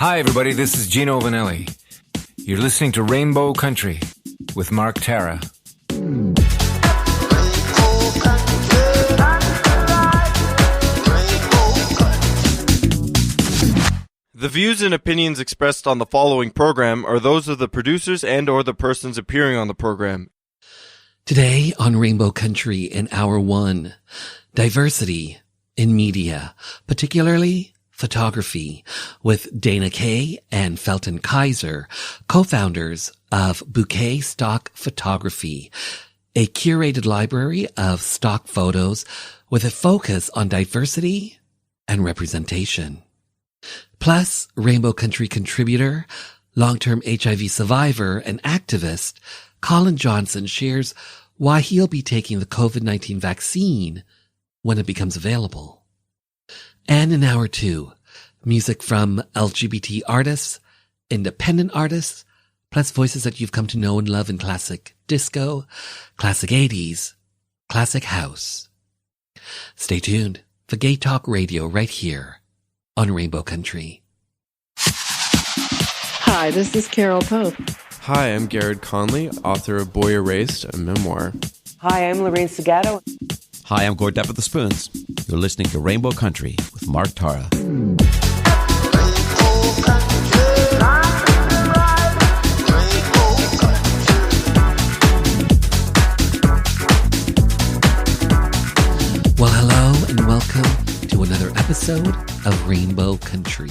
Hi, everybody. This is Gino Vanelli. You're listening to Rainbow Country with Mark Tara. The views and opinions expressed on the following program are those of the producers and or the persons appearing on the program. Today on Rainbow Country in Hour 1, diversity in media, particularly photography, with Dana Kaye and Felton Kizer, co-founders of Bouquet Stock Photography, a curated library of stock photos with a focus on diversity and representation. Plus, Rainbow Country contributor, long-term HIV survivor, and activist Colin Johnson shares why he'll be taking the COVID-19 vaccine when it becomes available. And in Hour 2, music from LGBT artists, independent artists, plus voices that you've come to know and love in classic disco, classic 80s, classic house. Stay tuned for Gay Talk Radio right here on Rainbow Country. Hi, this is Carol Pope. Hi, I'm Garrett Conley, author of Boy Erased, a memoir. Hi, I'm Lorraine Segato. Hi, I'm Gord Depp of the Spoons. You're listening to Rainbow Country with Mark Tara. Well, hello and welcome to another episode of Rainbow Country.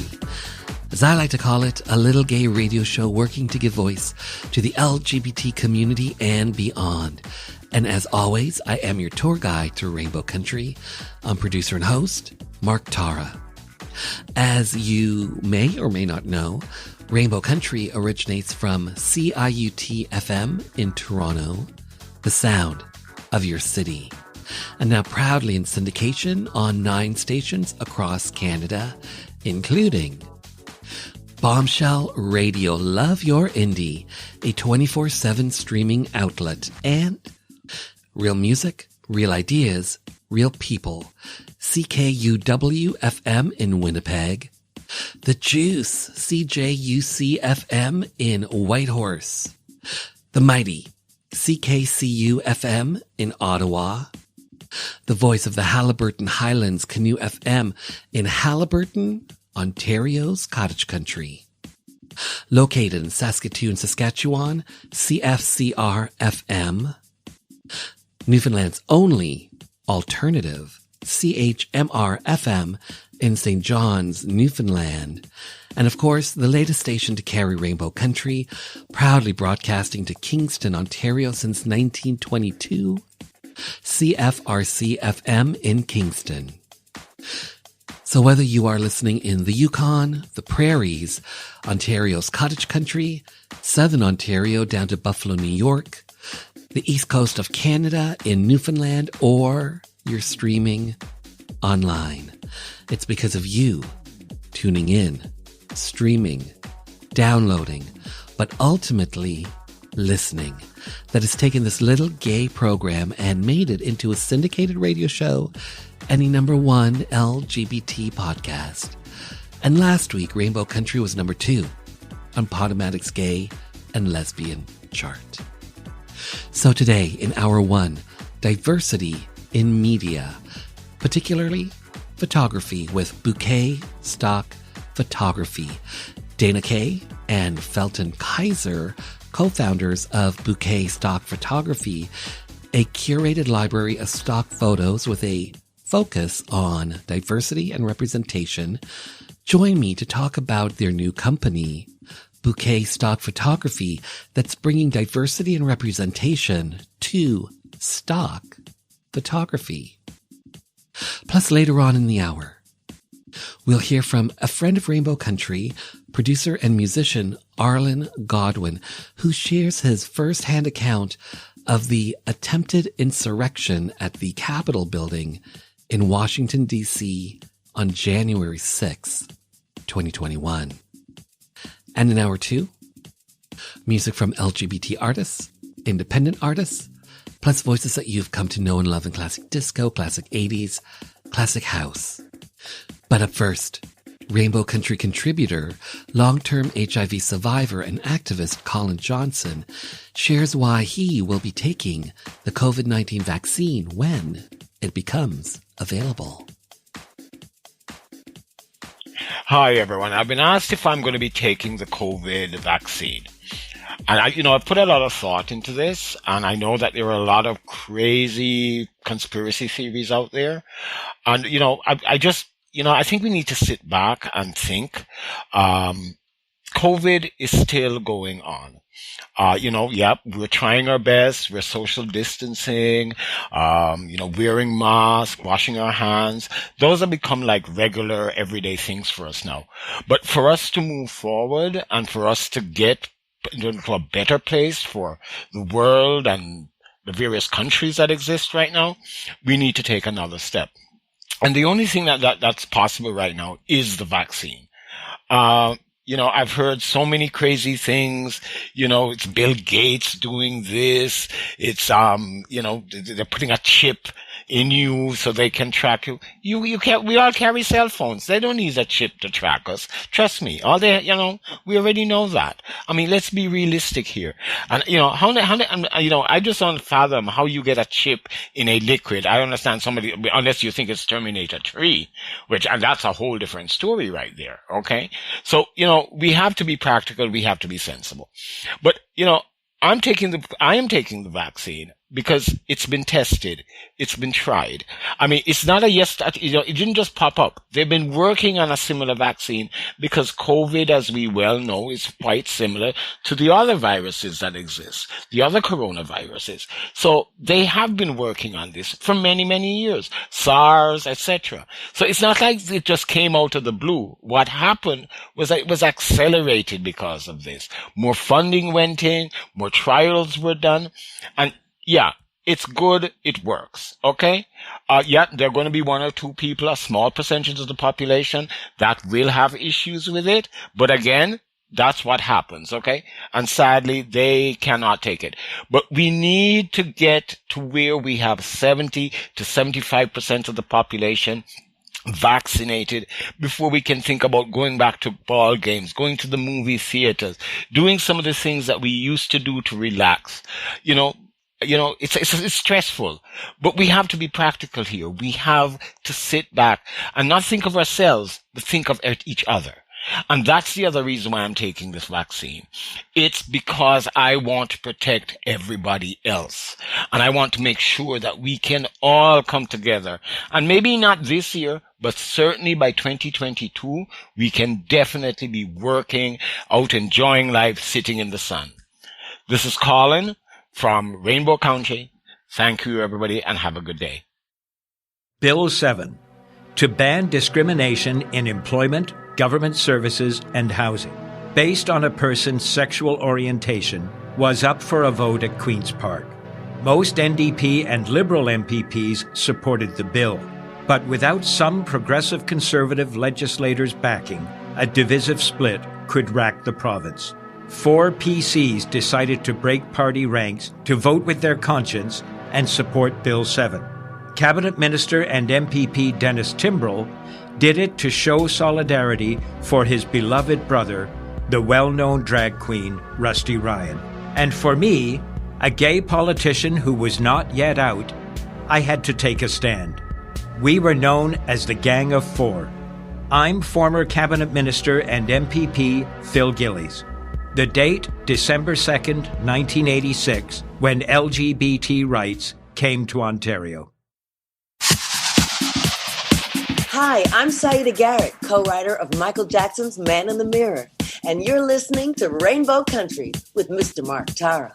As I like to call it, a little gay radio show working to give voice to the LGBT community and beyond. And as always, I am your tour guide to Rainbow Country. I'm producer and host, Mark Tara. As you may or may not know, Rainbow Country originates from CIUT-FM in Toronto, the sound of your city, and now proudly in syndication on 9 stations across Canada, including Bombshell Radio, Love Your Indie, a 24/7 streaming outlet, and Real Music, Real Ideas, Real People, CKUW-FM in Winnipeg, The Juice, CJUC-FM in Whitehorse, The Mighty, CKCU-FM in Ottawa, The Voice of the Haliburton Highlands, Canoe FM in Haliburton, Ontario's Cottage Country. Located in Saskatoon, Saskatchewan, CFCR-FM. Newfoundland's only alternative, CHMR-FM in St. John's, Newfoundland. And of course, the latest station to carry Rainbow Country, proudly broadcasting to Kingston, Ontario since 1922, CFRC-FM in Kingston. So whether you are listening in the Yukon, the Prairies, Ontario's Cottage Country, Southern Ontario down to Buffalo, New York, the East Coast of Canada in Newfoundland, or you're streaming online, it's because of you tuning in, streaming, downloading, but ultimately listening that has taken this little gay program and made it into a syndicated radio show and a #1 LGBT podcast. And last week, Rainbow Country was #2 on Podomatic's Gay and Lesbian chart. So today, in Hour 1, diversity in media, particularly photography with Bouquet Stock Photography. Dana Kaye and Felton Kizer, co-founders of Bouquet Stock Photography, a curated library of stock photos with a focus on diversity and representation, join me to talk about their new company, Bouquet Stock Photography, that's bringing diversity and representation to stock photography. Plus, later on in the hour, we'll hear from a friend of Rainbow Country, producer and musician Arlen Godwin, who shares his first-hand account of the attempted insurrection at the Capitol building in Washington, D.C. on January 6, 2021. And in Hour 2, music from LGBT artists, independent artists, plus voices that you've come to know and love in classic disco, classic 80s, classic house. But up first, Rainbow Country contributor, long-term HIV survivor and activist Colin Johnson shares why he will be taking the COVID-19 vaccine when it becomes available. Hi, everyone. I've been asked if I'm going to be taking the COVID vaccine. And I've put a lot of thought into this, and I know that there are a lot of crazy conspiracy theories out there. And, I think we need to sit back and think. COVID is still going on. We're trying our best. We're social distancing, wearing masks, washing our hands. Those have become like regular everyday things for us now. But for us to move forward and for us to get into a better place for the world and the various countries that exist right now, we need to take another step. And the only thing that's possible right now is the vaccine. I've heard so many crazy things. It's Bill Gates doing this. It's, they're putting a chip in you so they can track you. We all carry cell phones. They don't need a chip to track us. Trust me. We already know that. I mean, let's be realistic here. And, I just don't fathom how you get a chip in a liquid. I understand somebody, unless you think it's Terminator 3, and that's a whole different story right there. Okay. So, we have to be practical. We have to be sensible. But, I am taking the vaccine because it's been tested. It's been tried. I mean, it's not it didn't just pop up. They've been working on a similar vaccine because COVID, as we well know, is quite similar to the other viruses that exist, the other coronaviruses. So they have been working on this for many, many years, SARS, etc. So it's not like it just came out of the blue. What happened was that it was accelerated because of this. More funding went in, more trials were done, and yeah, it's good. It works. Okay. There are going to be one or two people, a small percentage of the population that will have issues with it. But again, that's what happens. Okay. And sadly, they cannot take it. But we need to get to where we have 70 to 75% of the population vaccinated before we can think about going back to ball games, going to the movie theaters, doing some of the things that we used to do to relax. It's stressful, but we have to be practical here. We have to sit back and not think of ourselves, but think of each other. And that's the other reason why I'm taking this vaccine. It's because I want to protect everybody else. And I want to make sure that we can all come together. And maybe not this year, but certainly by 2022, we can definitely be working out, enjoying life, sitting in the sun. This is Colin from Rainbow Country. Thank you, everybody, and have a good day. Bill 7, to ban discrimination in employment, government services, and housing, based on a person's sexual orientation, was up for a vote at Queen's Park. Most NDP and Liberal MPPs supported the bill, but without some progressive Conservative legislators backing, a divisive split could rack the province. 4 PCs decided to break party ranks to vote with their conscience and support Bill 7. Cabinet Minister and MPP Dennis Timbrell did it to show solidarity for his beloved brother, the well-known drag queen Rusty Ryan. And for me, a gay politician who was not yet out, I had to take a stand. We were known as the Gang of Four. I'm former Cabinet Minister and MPP Phil Gillies. The date, December 2nd, 1986, when LGBT rights came to Ontario. Hi, I'm Saida Garrett, co-writer of Michael Jackson's Man in the Mirror, and you're listening to Rainbow Country with Mr. Mark Tara.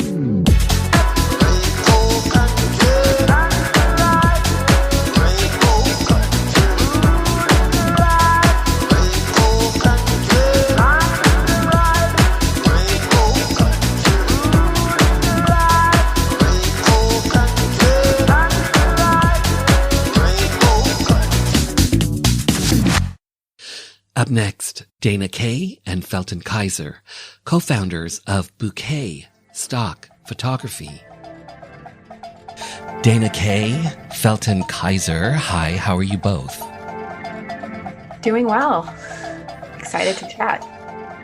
Up next, Dana Kaye and Felton Kizer, co-founders of Bouquet Stock Photography. Dana Kaye, Felton Kizer, hi, how are you both? Doing well. excited to chat.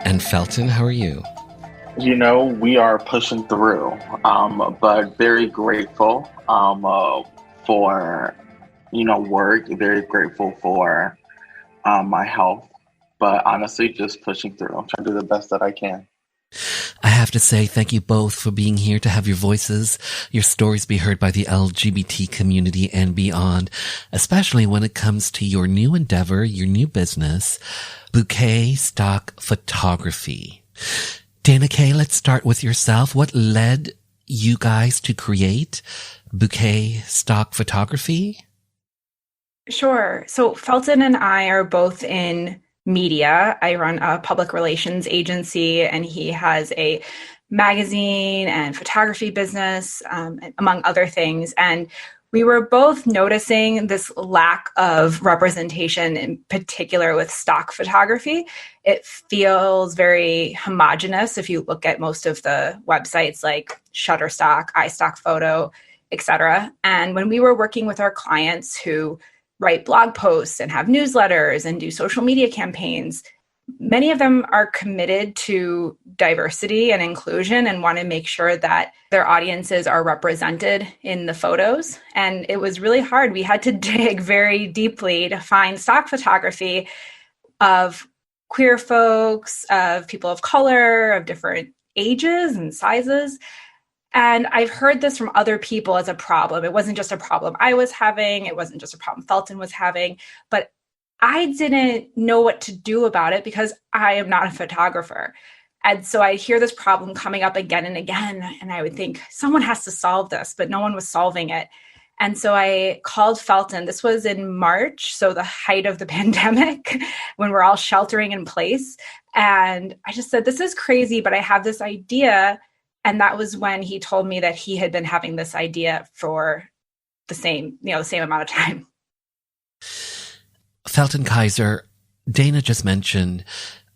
And Felton, how are you? You know, we are pushing through, but very grateful for, work, very grateful for my health, but honestly, just pushing through. I'm trying to do the best that I can. I have to say thank you both for being here to have your voices, your stories be heard by the LGBT community and beyond, especially when it comes to your new endeavor, your new business, Bouquet Stock Photography. Dana Kaye, let's start with yourself. What led you guys to create Bouquet Stock Photography? Sure. So Felton and I are both in media. I run a public relations agency, and he has a magazine and photography business, among other things. And we were both noticing this lack of representation, in particular with stock photography. It feels very homogenous if you look at most of the websites like Shutterstock, iStockPhoto, etc. And when we were working with our clients who write blog posts and have newsletters and do social media campaigns, many of them are committed to diversity and inclusion and want to make sure that their audiences are represented in the photos. And it was really hard. We had to dig very deeply to find stock photography of queer folks, of people of color, of different ages and sizes. And I've heard this from other people as a problem. It wasn't just a problem I was having. It wasn't just a problem Felton was having. But I didn't know what to do about it because I am not a photographer. And so I hear this problem coming up again and again. And I would think someone has to solve this, but no one was solving it. And so I called Felton. This was in March, so the height of the pandemic, when we're all sheltering in place. And I just said, this is crazy, but I have this idea. And that was when he told me that he had been having this idea for the same amount of time. Felton, Kizer, Dana just mentioned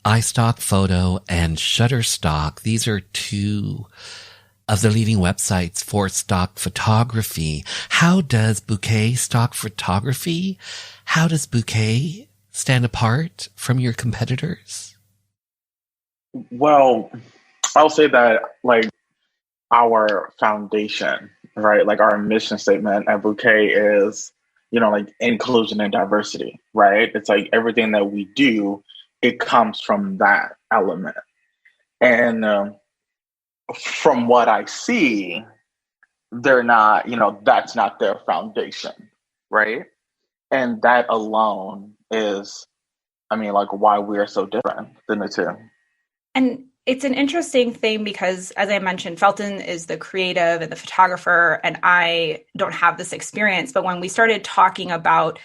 iStockPhoto and Shutterstock. These are two of the leading websites for stock photography. How does Bouquet Stock Photography, how does Bouquet stand apart from your competitors? Well, I'll say that our foundation, right? Like our mission statement at Bouquet is, inclusion and diversity, right? It's like everything that we do, it comes from that element. And from what I see, they're not, that's not their foundation, right? And that alone is, why we're so different than the two. And it's an interesting thing because, as I mentioned, Felton is the creative and the photographer, and I don't have this experience. But when we started talking about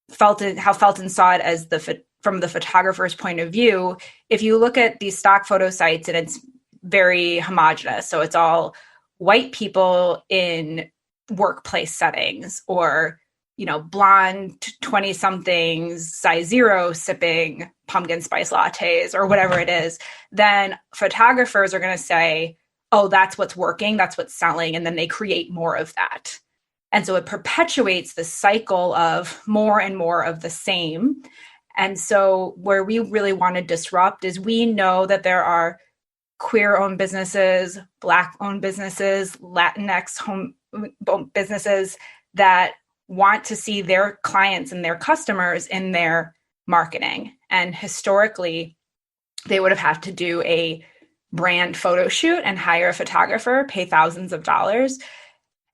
Felton, how Felton saw it as from the photographer's point of view, if you look at these stock photo sites, and it's very homogenous, so it's all white people in workplace settings, or blonde 20-somethings, size 0, sipping pumpkin spice lattes or whatever it is, then photographers are going to say, oh, that's what's working, that's what's selling, and then they create more of that. And so it perpetuates the cycle of more and more of the same. And so where we really want to disrupt is we know that there are queer-owned businesses, Black-owned businesses, Latinx-owned businesses that want to see their clients and their customers in their marketing. And historically, they would have had to do a brand photo shoot and hire a photographer, pay thousands of dollars.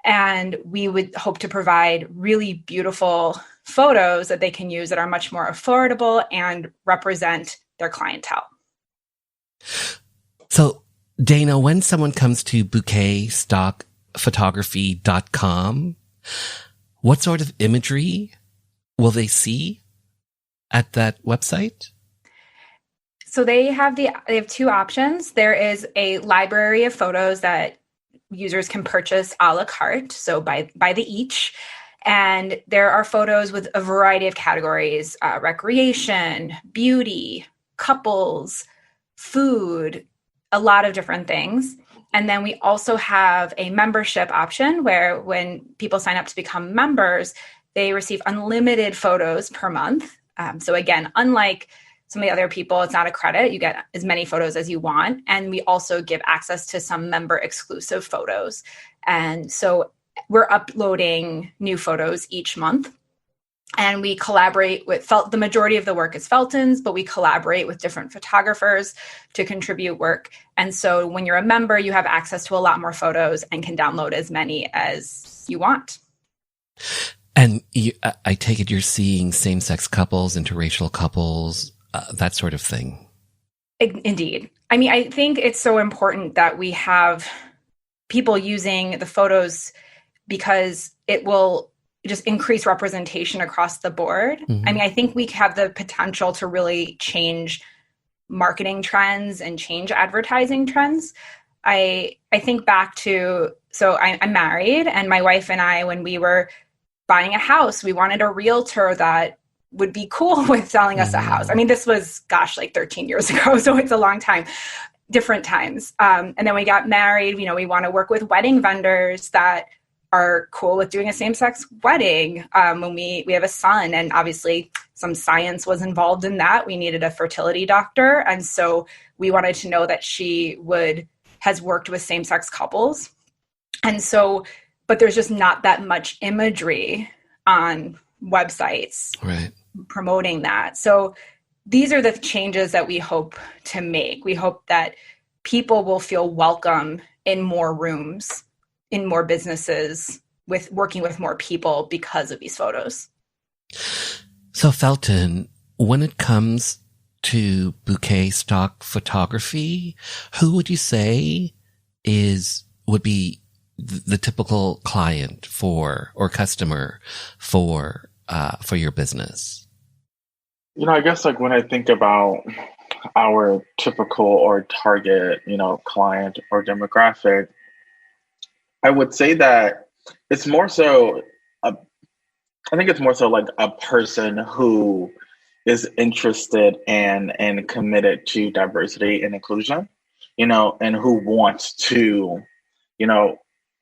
And we would hope to provide really beautiful photos that they can use that are much more affordable and represent their clientele. So, Dana, when someone comes to bouquetstockphotography.com, what sort of imagery will they see at that website? So they have two options. There is a library of photos that users can purchase a la carte, so by the each. And there are photos with a variety of categories: recreation, beauty, couples, food, a lot of different things. And then we also have a membership option where when people sign up to become members, they receive unlimited photos per month. So again, unlike some of the other people, it's not a credit. You get as many photos as you want. And we also give access to some member exclusive photos. And so we're uploading new photos each month. And we collaborate with the majority of the work is Felton's, but we collaborate with different photographers to contribute work. And so when you're a member, you have access to a lot more photos and can download as many as you want. And I take it you're seeing same-sex couples, interracial couples, that sort of thing. Indeed. I mean, I think it's so important that we have people using the photos because it will just increase representation across the board. I mean, I think we have the potential to really change marketing trends and change advertising trends. I think back to, so I'm married, and my wife and I, when we were buying a house, we wanted a realtor that would be cool with selling us a house. I mean, this was, like 13 years ago, so it's a long time, different times. And then we got married, we want to work with wedding vendors that are cool with doing a same-sex wedding. When we have a son, and obviously some science was involved in that. We needed a fertility doctor. And so we wanted to know that she has worked with same-sex couples. And so, but there's just not that much imagery on websites promoting that. So these are the changes that we hope to make. We hope that people will feel welcome in more rooms, in more businesses, with working with more people because of these photos. So Felton, when it comes to bouquet stock photography, who would you say would be the typical client or customer for your business? I guess like when I think about our typical or target, client or demographic, I would say that it's more so, I think it's more so like a person who is interested and committed to diversity and inclusion, and who wants to,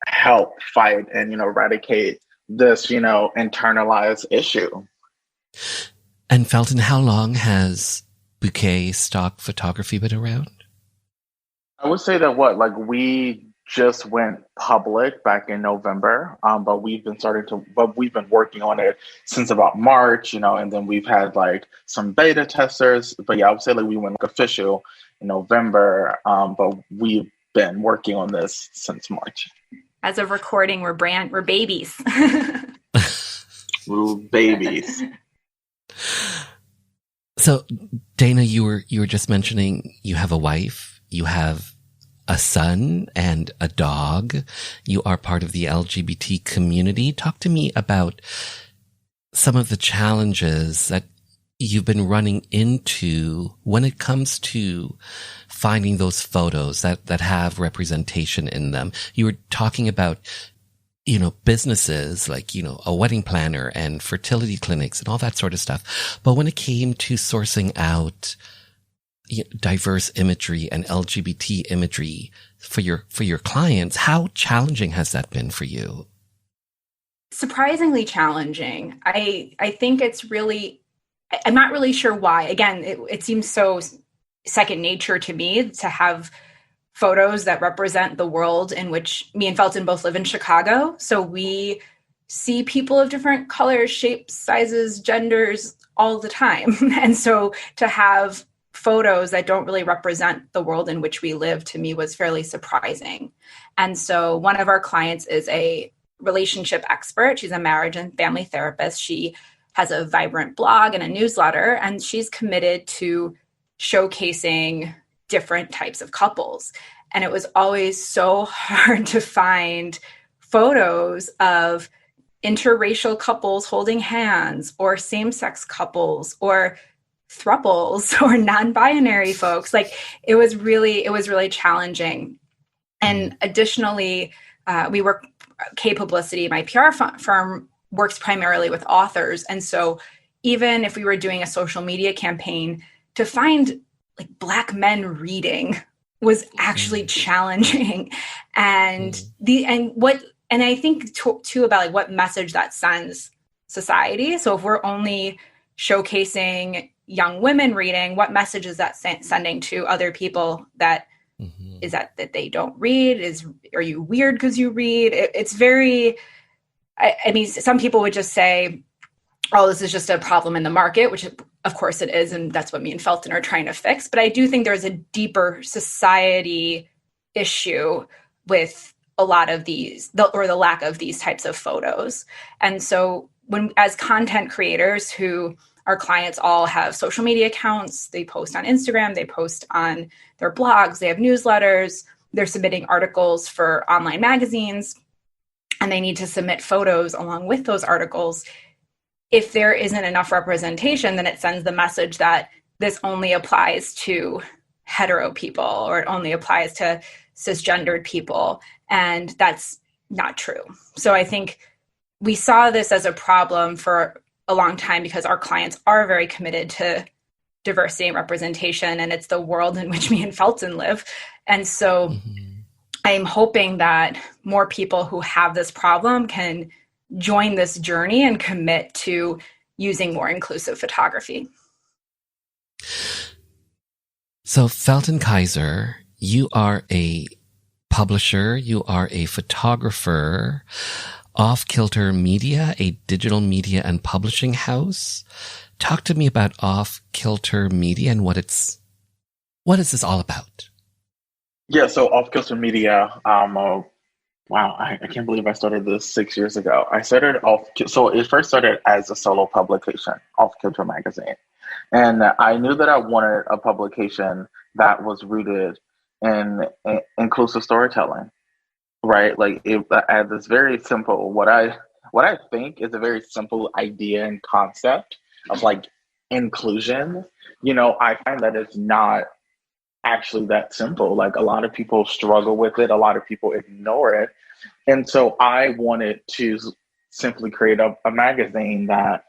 help fight and, eradicate this, internalized issue. And Felton, how long has bouquet stock photography been around? I would say that we just went public back in November, but we've been working on it since about March, and then we've had some beta testers. But yeah, I would say we went official in November, but we've been working on this since March. As of recording, we're babies. We're babies. So Dana, you were just mentioning you have a wife, you have a son and a dog. You are part of the LGBT community. Talk to me about some of the challenges that you've been running into when it comes to finding those photos that have representation in them. You were talking about, businesses like, a wedding planner and fertility clinics and all that sort of stuff. But when it came to sourcing out diverse imagery and LGBT imagery for your clients, how challenging has that been for you? Surprisingly challenging. I think it's really, I'm not really sure why. Again, it seems so second nature to me to have photos that represent the world in which me and Felton both live in Chicago. So we see people of different colors, shapes, sizes, genders all the time. And so to have photos that don't really represent the world in which we live, to me, was fairly surprising. And so one of our clients is a relationship expert. She's a marriage and family therapist. She has a vibrant blog and a newsletter, and she's committed to showcasing different types of couples. And it was always so hard to find photos of interracial couples holding hands, or same-sex couples, or thruples, or non-binary folks. It was really challenging. And additionally, we work, Kaye Publicity, my PR firm, works primarily with authors. And so even if we were doing a social media campaign, to find Black men reading was actually challenging. And I think too about what message that sends society. So if we're only showcasing young women reading, what message is that sending to other people that is that they don't read? Are you weird because you read? It's very, I mean, some people would just say, oh, this is just a problem in the market, which of course it is. And that's what me and Felton are trying to fix. But I do think there's a deeper society issue with a lot of these, or the lack of these types of photos. And so when, as content creators who our clients all have social media accounts, they post on Instagram, they post on their blogs, they have newsletters, they're submitting articles for online magazines, and they need to submit photos along with those articles. If there isn't enough representation, then it sends the message that this only applies to hetero people, or it only applies to cisgendered people. And that's not true. So I think we saw this as a problem for a long time because our clients are very committed to diversity and representation, and it's the world in which me and Felton live. And so I'm hoping that more people who have this problem can join this journey and commit to using more inclusive photography. So Felton Kizer, you are a publisher, you are a photographer, Off Kilter Media, a digital media and publishing house. Talk to me about Off Kilter Media and what is this all about? Yeah, so Off Kilter Media, wow, I can't believe I started this 6 years ago. So it first started as a solo publication, Off Kilter Magazine. And I knew that I wanted a publication that was rooted in inclusive storytelling. Right, like I had this very simple, what I think is a very simple idea and concept of like inclusion. You know, I find that it's not actually that simple. Like a lot of people struggle with it, a lot of people ignore it, and so I wanted to simply create a magazine that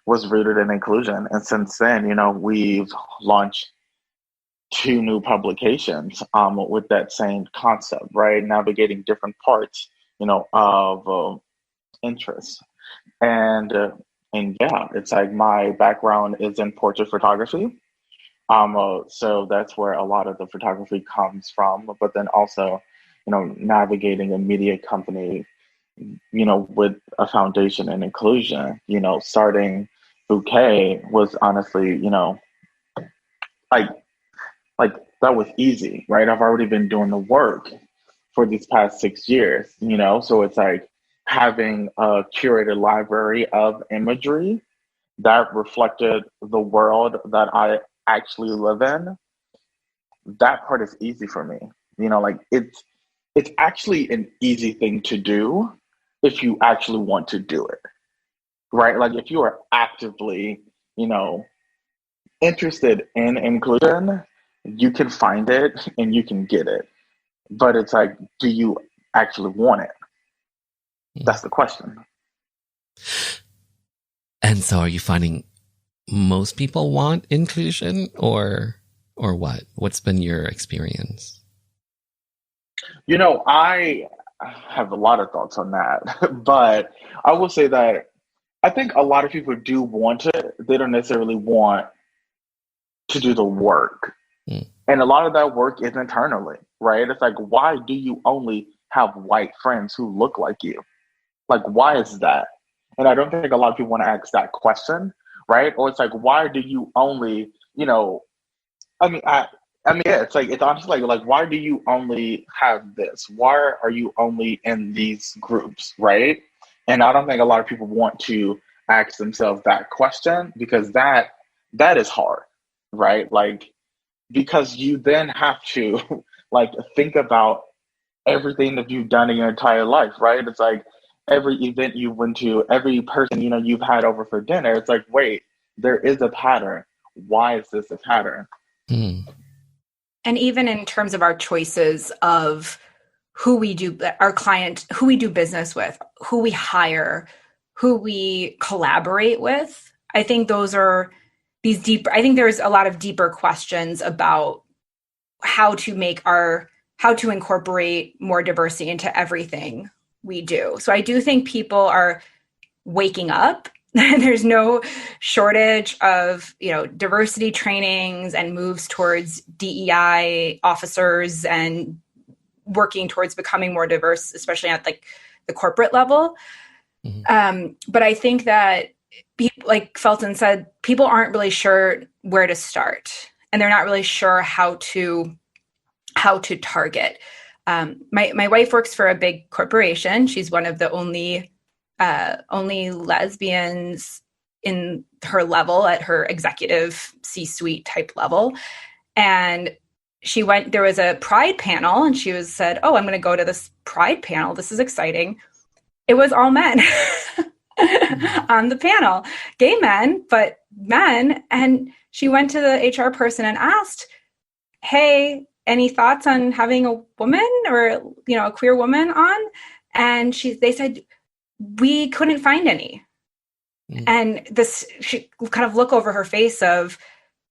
was rooted in inclusion. And since then, you know, we've launched 2 new publications with that same concept, right? Navigating different parts, you know, of interest. And yeah, it's like my background is in portrait photography. So that's where a lot of the photography comes from. But then also, you know, navigating a media company, you know, with a foundation in inclusion, you know, starting Bouquet was honestly, you know, like that was easy, right? I've already been doing the work for these past 6 years, you know? So it's like having a curated library of imagery that reflected the world that I actually live in. That part is easy for me. You know, like it's actually an easy thing to do if you actually want to do it, right? Like if you are actively, you know, interested in inclusion, you can find it and you can get it. But it's like, do you actually want it? That's the question. And so are you finding most people want inclusion or what? What's been your experience? You know, I have a lot of thoughts on that, but I will say that I think a lot of people do want it. They don't necessarily want to do the work. And a lot of that work is internally, right? It's like, why do you only have white friends who look like you? Like, why is that? And I don't think a lot of people want to ask that question, right? Or it's like, why do you only, you know, yeah, it's like, it's honestly like, why do you only have this? Why are you only in these groups, right? And I don't think a lot of people want to ask themselves that question because that is hard, right? Like, because you then have to like think about everything that you've done in your entire life, right? It's like every event you went to, every person, you know, you've had over for dinner. It's like, wait, there is a pattern. Why is this a pattern? And even in terms of our choices of who we do, our client, who we do business with, who we hire, who we collaborate with, I think those are these deep, I think there's a lot of deeper questions about how to incorporate more diversity into everything we do. So I do think people are waking up. there's no shortage of, diversity trainings and moves towards DEI officers and working towards becoming more diverse, especially at like the corporate level. But I think that people, like Felton said, people aren't really sure where to start, and they're not really sure how to target. My wife works for a big corporation. She's one of the only lesbians in her level, at her executive C-suite type level. And there was a pride panel, and she said, "Oh, I'm going to go to this pride panel. This is exciting." It was all men on the panel, gay men, but men. And she went to the HR person and asked, "Hey, any thoughts on having a woman or, a queer woman on?" And they said, "We couldn't find any." And she kind of look over her face of,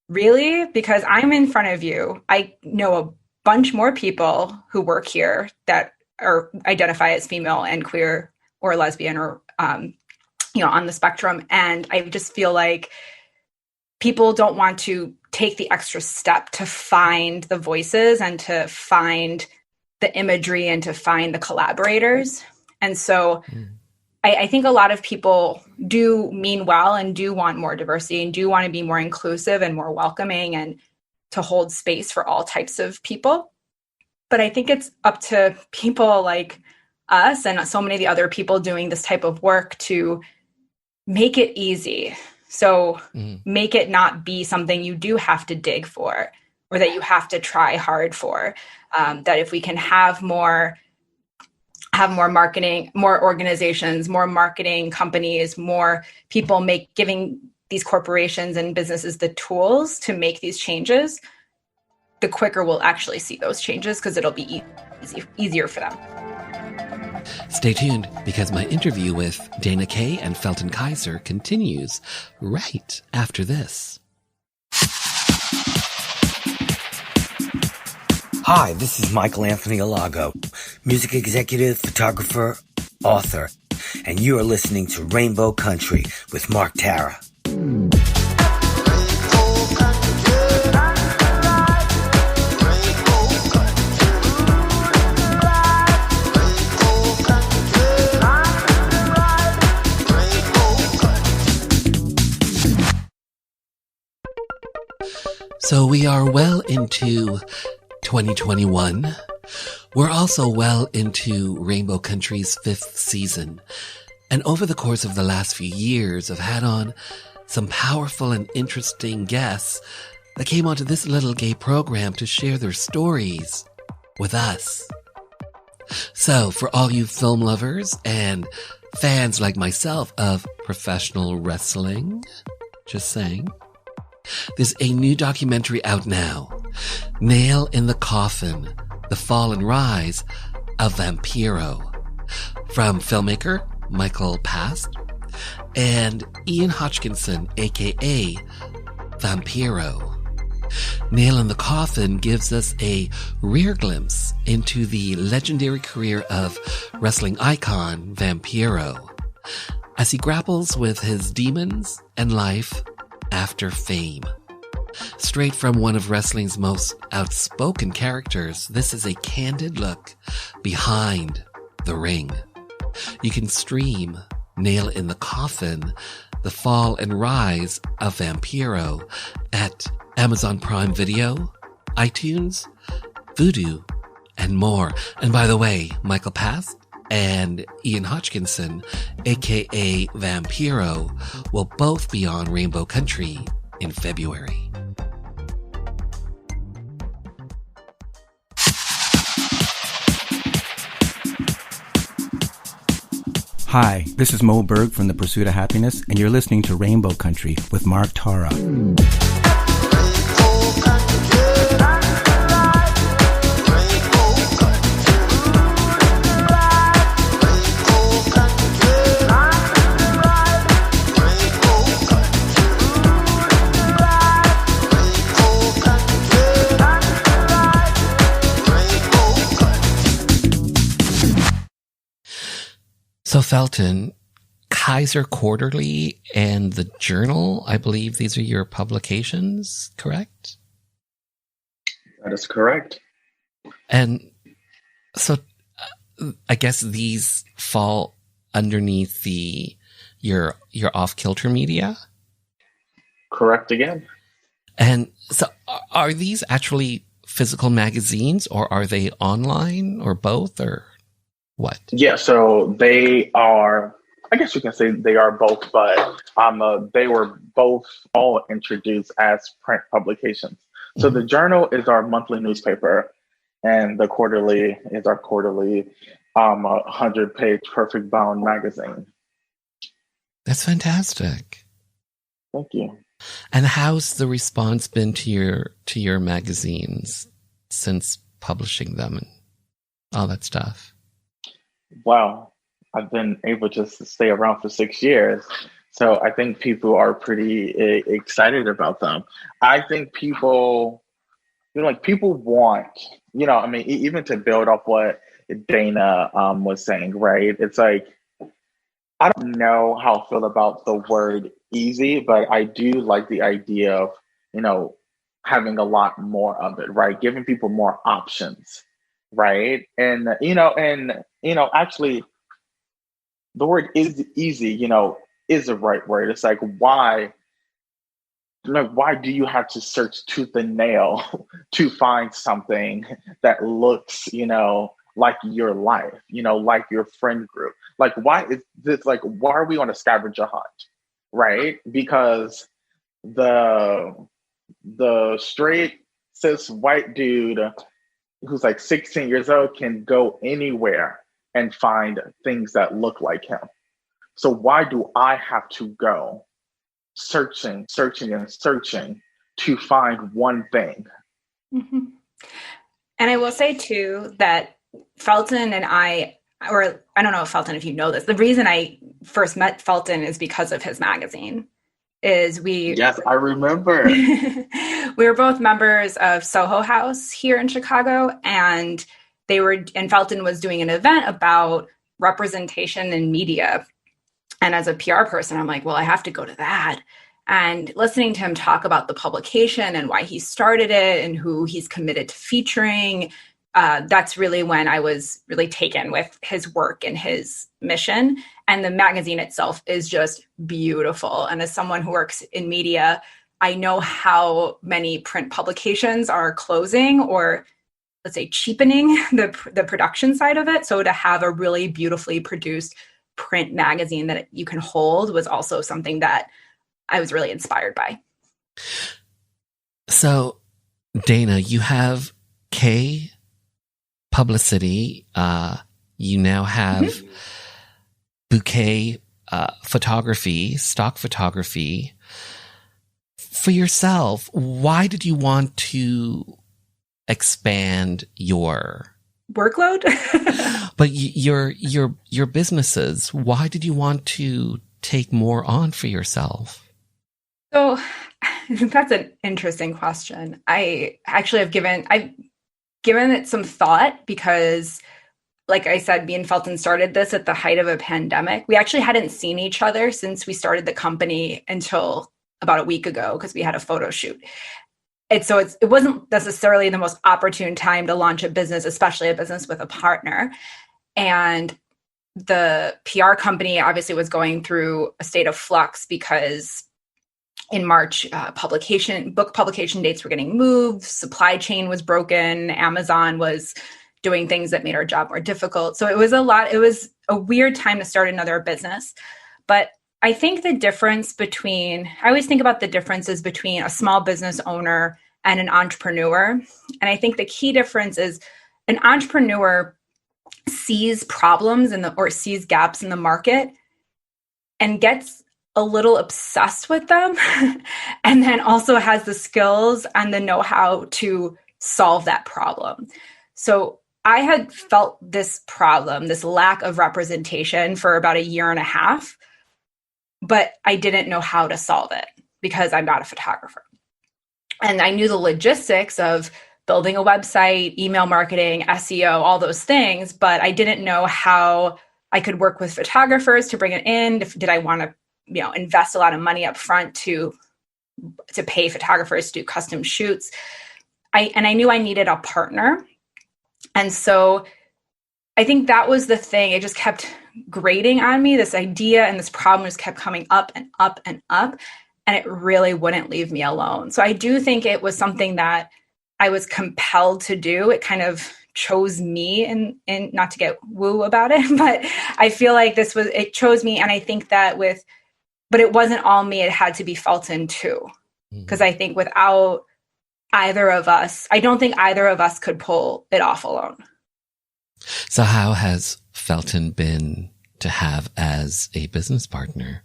"Really? Because I'm in front of you. I know a bunch more people who work here that identify as female and queer or lesbian or, on the spectrum. And I just feel like people don't want to take the extra step to find the voices and to find the imagery and to find the collaborators. And so I think a lot of people do mean well and do want more diversity and do want to be more inclusive and more welcoming and to hold space for all types of people. But I think it's up to people like us and so many of the other people doing this type of work to make it easy. So make it not be something you do have to dig for or that you have to try hard for. That if we can have more marketing, more organizations, more marketing companies, more people giving these corporations and businesses the tools to make these changes, the quicker we'll actually see those changes because it'll be easier for them. Stay tuned, because my interview with Dana Kaye and Felton Kizer continues right after this. Hi, this is Michael Anthony Alago, music executive, photographer, author, and you are listening to Rainbow Country with Mark Tara. So we are well into 2021. We're also well into Rainbow Country's 5th season. And over the course of the last few years, I've had on some powerful and interesting guests that came onto this little gay program to share their stories with us. So for all you film lovers and fans like myself of professional wrestling, just saying, there's a new documentary out now, Nail in the Coffin, The Fall and Rise of Vampiro, from filmmaker Michael Past and Ian Hodgkinson, aka Vampiro. Nail in the Coffin gives us a rear glimpse into the legendary career of wrestling icon Vampiro as he grapples with his demons and life after fame. Straight from one of wrestling's most outspoken characters, this is a candid look behind the ring. You can stream Nail in the Coffin, The Fall and Rise of Vampiro at Amazon Prime Video, iTunes, Vudu, and more. And by the way, Michael Past and Ian Hodgkinson, aka Vampiro, will both be on Rainbow Country in February. Hi, this is Mo Berg from The Pursuit of Happiness, and you're listening to Rainbow Country with Mark Tara. So Felton, Kizer Quarterly and the Journal. I believe these are your publications, correct? That is correct. And so I guess these fall underneath your off-kilter media? Correct again. And so are these actually physical magazines, or are they online, or both, or what? Yeah, so they are, I guess you can say they are both, but they were both all introduced as print publications. So the Journal is our monthly newspaper, and the Quarterly is our quarterly 100-page perfect bound magazine. That's fantastic. Thank you. And how's the response been to your magazines since publishing them and all that stuff? Wow, I've been able to stay around for 6 years, so I think people are pretty excited about them. I think people, people want, even to build off what Dana was saying, right? It's like, I don't know how I feel about the word easy, but I do like the idea of, having a lot more of it, right? Giving people more options, right? And, actually the word is easy, is the right word. It's like, why do you have to search tooth and nail to find something that looks, like your life, like your friend group? Like, why is this, why are we on a scavenger hunt, right? Because the straight cis white dude who's 16 years old can go anywhere and find things that look like him. So why do I have to go searching to find one thing? Mm-hmm. And I will say too that Felton and I don't know, Felton, if you know this, the reason I first met Felton is because of his magazine. Yes, I remember. We were both members of Soho House here in Chicago, and Felton was doing an event about representation in media. And as a PR person, I'm like, well, I have to go to that. And listening to him talk about the publication and why he started it and who he's committed to featuring, that's really when I was really taken with his work and his mission. And the magazine itself is just beautiful. And as someone who works in media, I know how many print publications are closing or, let's say, cheapening the production side of it. So to have a really beautifully produced print magazine that you can hold was also something that I was really inspired by. So, Dana, you have Kaye Publicity. You now have Bouquet photography, stock photography. For yourself, why did you want to expand your workload? But your businesses, why did you want to take more on for yourself? So that's an interesting question. I actually I've given it some thought because, like I said, me and Felton started this at the height of a pandemic. We actually hadn't seen each other since we started the company until about a week ago because we had a photo shoot. And so it wasn't necessarily the most opportune time to launch a business, especially a business with a partner. And the PR company obviously was going through a state of flux because in March, book publication dates were getting moved, supply chain was broken, Amazon was doing things that made our job more difficult. So it was a weird time to start another business. But I think I always think about the differences between a small business owner and an entrepreneur. And I think the key difference is an entrepreneur sees problems or sees gaps in the market and gets a little obsessed with them and then also has the skills and the know-how to solve that problem. So I had felt this problem, this lack of representation for about 1.5 years, but I didn't know how to solve it because I'm not a photographer. And I knew the logistics of building a website, email marketing, SEO, all those things, but I didn't know how I could work with photographers to bring it in. Did I want to, invest a lot of money up front to pay photographers to do custom shoots? I knew I needed a partner. And so I think that was the thing. It just kept grating on me. This idea and this problem just kept coming up and up and up, and it really wouldn't leave me alone. So I do think it was something that I was compelled to do. It kind of chose me, and not to get woo about it, but I feel like it chose me. And I think that but it wasn't all me. It had to be Felton too. Because I think without either of us, I don't think either of us could pull it off alone. So how has Felton been to have as a business partner?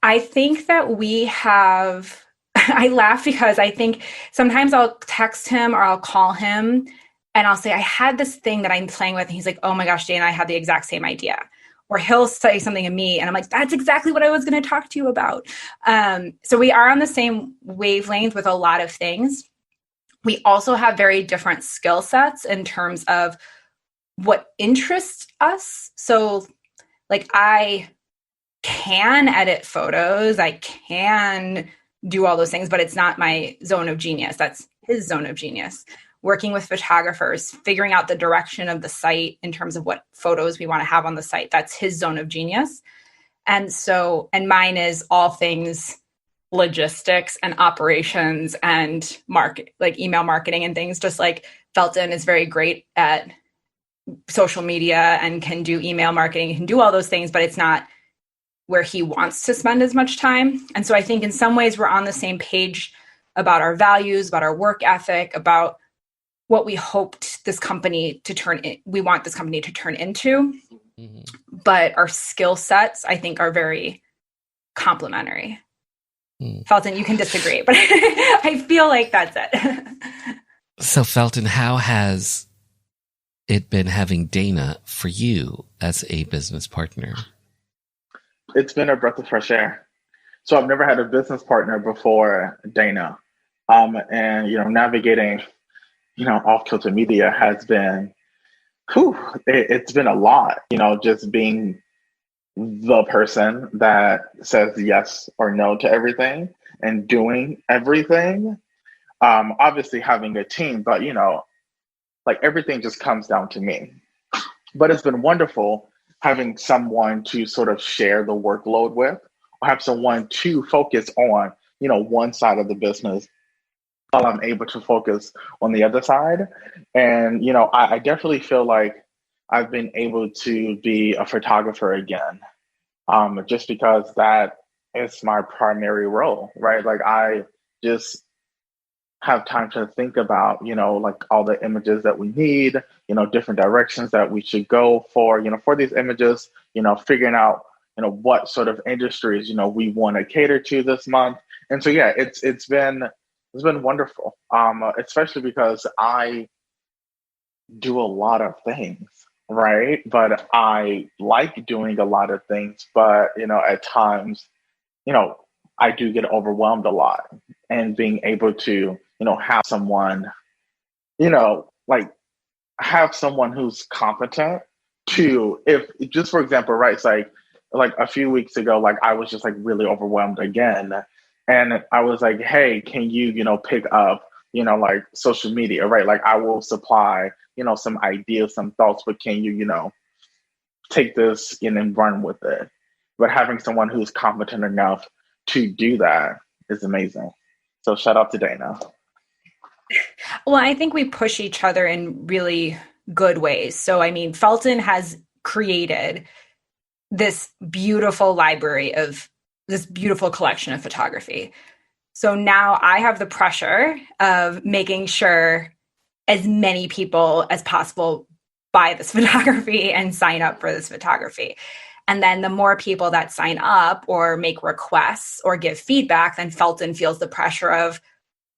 I think that we have, I laugh because I think sometimes I'll text him or I'll call him and I'll say, I had this thing that I'm playing with. And he's like, oh my gosh, Dana, I had the exact same idea. Or he'll say something to me and I'm like, that's exactly what I was going to talk to you about. So we are on the same wavelength with a lot of things. We also have very different skill sets in terms of what interests us. So like I can edit photos, I can do all those things, but it's not my zone of genius. That's his zone of genius. Working with photographers, figuring out the direction of the site in terms of what photos we want to have on the site. That's his zone of genius. And mine is all things logistics and operations and like email marketing and things. Just like Felton is very great at social media and can do email marketing, can do all those things, but it's not where he wants to spend as much time. And so I think in some ways we're on the same page about our values, about our work ethic, about what we hoped this company to we want this company to turn into. Mm-hmm. But our skill sets, I think, are very complementary. Felton, you can disagree, but I feel like that's it. So Felton, how has it been having Dana for you as a business partner? It's been a breath of fresh air. So I've never had a business partner before Dana. And, navigating, off-kilter media has been, it's been a lot, just being the person that says yes or no to everything and doing everything. Obviously having a team, but, like everything just comes down to me. But it's been wonderful having someone to sort of share the workload with, or have someone to focus on, one side of the business while I'm able to focus on the other side. And, I definitely feel like I've been able to be a photographer again, just because that is my primary role, right? Like I just have time to think about, like all the images that we need, different directions that we should go for these images, figuring out, what sort of industries, we want to cater to this month. And so, yeah, it's been wonderful, especially because I do a lot of things, right? But I like doing a lot of things, but, at times, I do get overwhelmed a lot, and being able to, have someone, have someone who's competent to, if just for example, right, it's like a few weeks ago, like I was just like really overwhelmed again. And I was like, hey, can you, pick up, like social media, right? Like I will supply, some ideas, some thoughts, but can you, take this and run with it? But having someone who's competent enough to do that is amazing. So shout out to Dana. Well, I think we push each other in really good ways. So, I mean, Felton has created this beautiful library of this beautiful collection of photography. So now I have the pressure of making sure as many people as possible buy this photography and sign up for this photography. And then the more people that sign up or make requests or give feedback, then Felton feels the pressure of,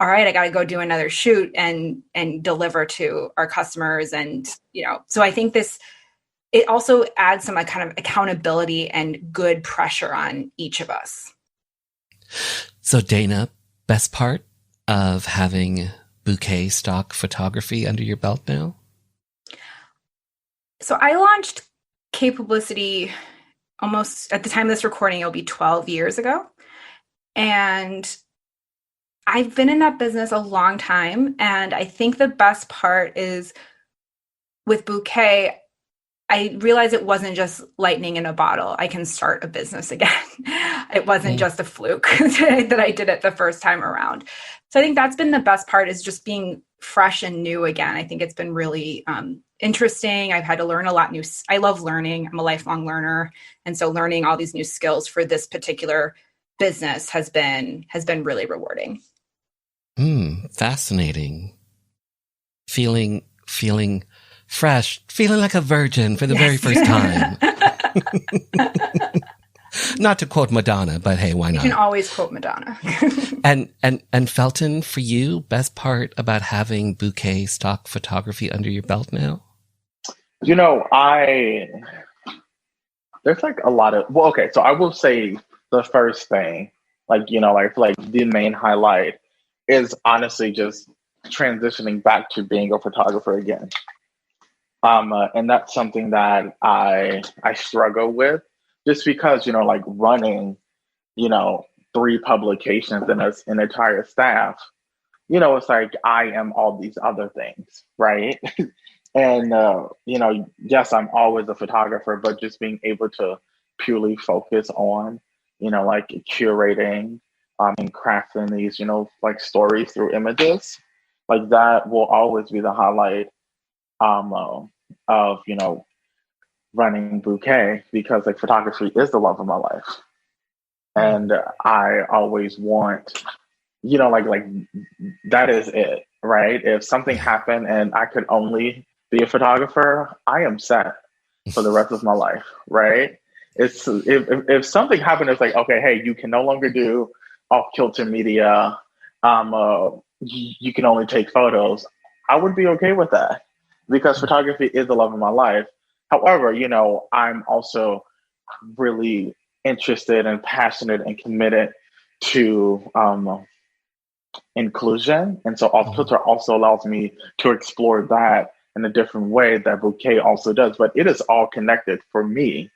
all right, I got to go do another shoot and deliver to our customers. And, so I think it also adds some kind of accountability and good pressure on each of us. So Dana, best part of having Bouquet stock photography under your belt now? So I launched Bouquet publicity almost at the time of this recording, it'll be 12 years ago. And I've been in that business a long time. And I think the best part is with Bouquet, I realized it wasn't just lightning in a bottle. I can start a business again. It wasn't just a fluke that I did it the first time around. So I think that's been the best part, is just being fresh and new again. I think it's been really interesting. I've had to learn a lot new. I love learning. I'm a lifelong learner. And so learning all these new skills for this particular business has been really rewarding. Fascinating. Feeling fresh, feeling like a virgin for the very first time. Not to quote Madonna, but hey, why not? You can always quote Madonna. And Felton, for you, best part about having Bouquet stock photography under your belt now? You know, there's like a lot of, well, okay, so I will say the first thing, like, you know, like the main highlight is honestly just transitioning back to being a photographer again. And that's something that I struggle with, just because, you know, like running, you know, 3 publications and an entire staff, you know, it's like I am all these other things, right? And, you know, yes, I'm always a photographer, but just being able to purely focus on, you know, like curating and crafting these, you know, like stories through images, like that will always be the highlight of, you know, running Bouquet, because like photography is the love of my life. And I always want, you know, like that is it, right? If something happened and I could only be a photographer, I am set for the rest of my life, right? It's if something happened, it's like, okay, hey, you can no longer do off-kilter media. You can only take photos. I would be okay with that, because photography is the love of my life. However, you know, I'm also really interested and passionate and committed to inclusion. And so off-kilter also allows me to explore that in a different way that Bouquet also does. But it is all connected for me,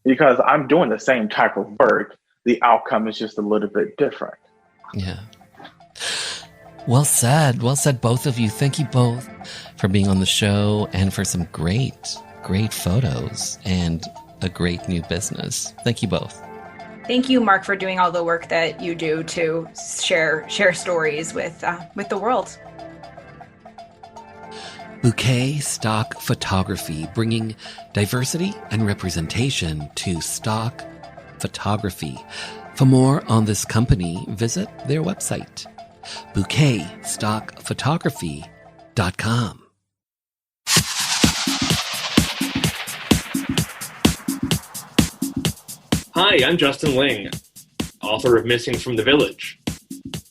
because I'm doing the same type of work. The outcome is just a little bit different. Yeah. Well said. Well said, both of you. Thank you both for being on the show and for some great photos and a great new business. Thank you both. Thank you, Mark, for doing all the work that you do to share stories with the world. Bouquet Stock Photography, bringing diversity and representation to stock photography. For more on this company, visit their website, bouquetstockphotography.com. Hi, I'm Justin Ling, author of Missing from the Village.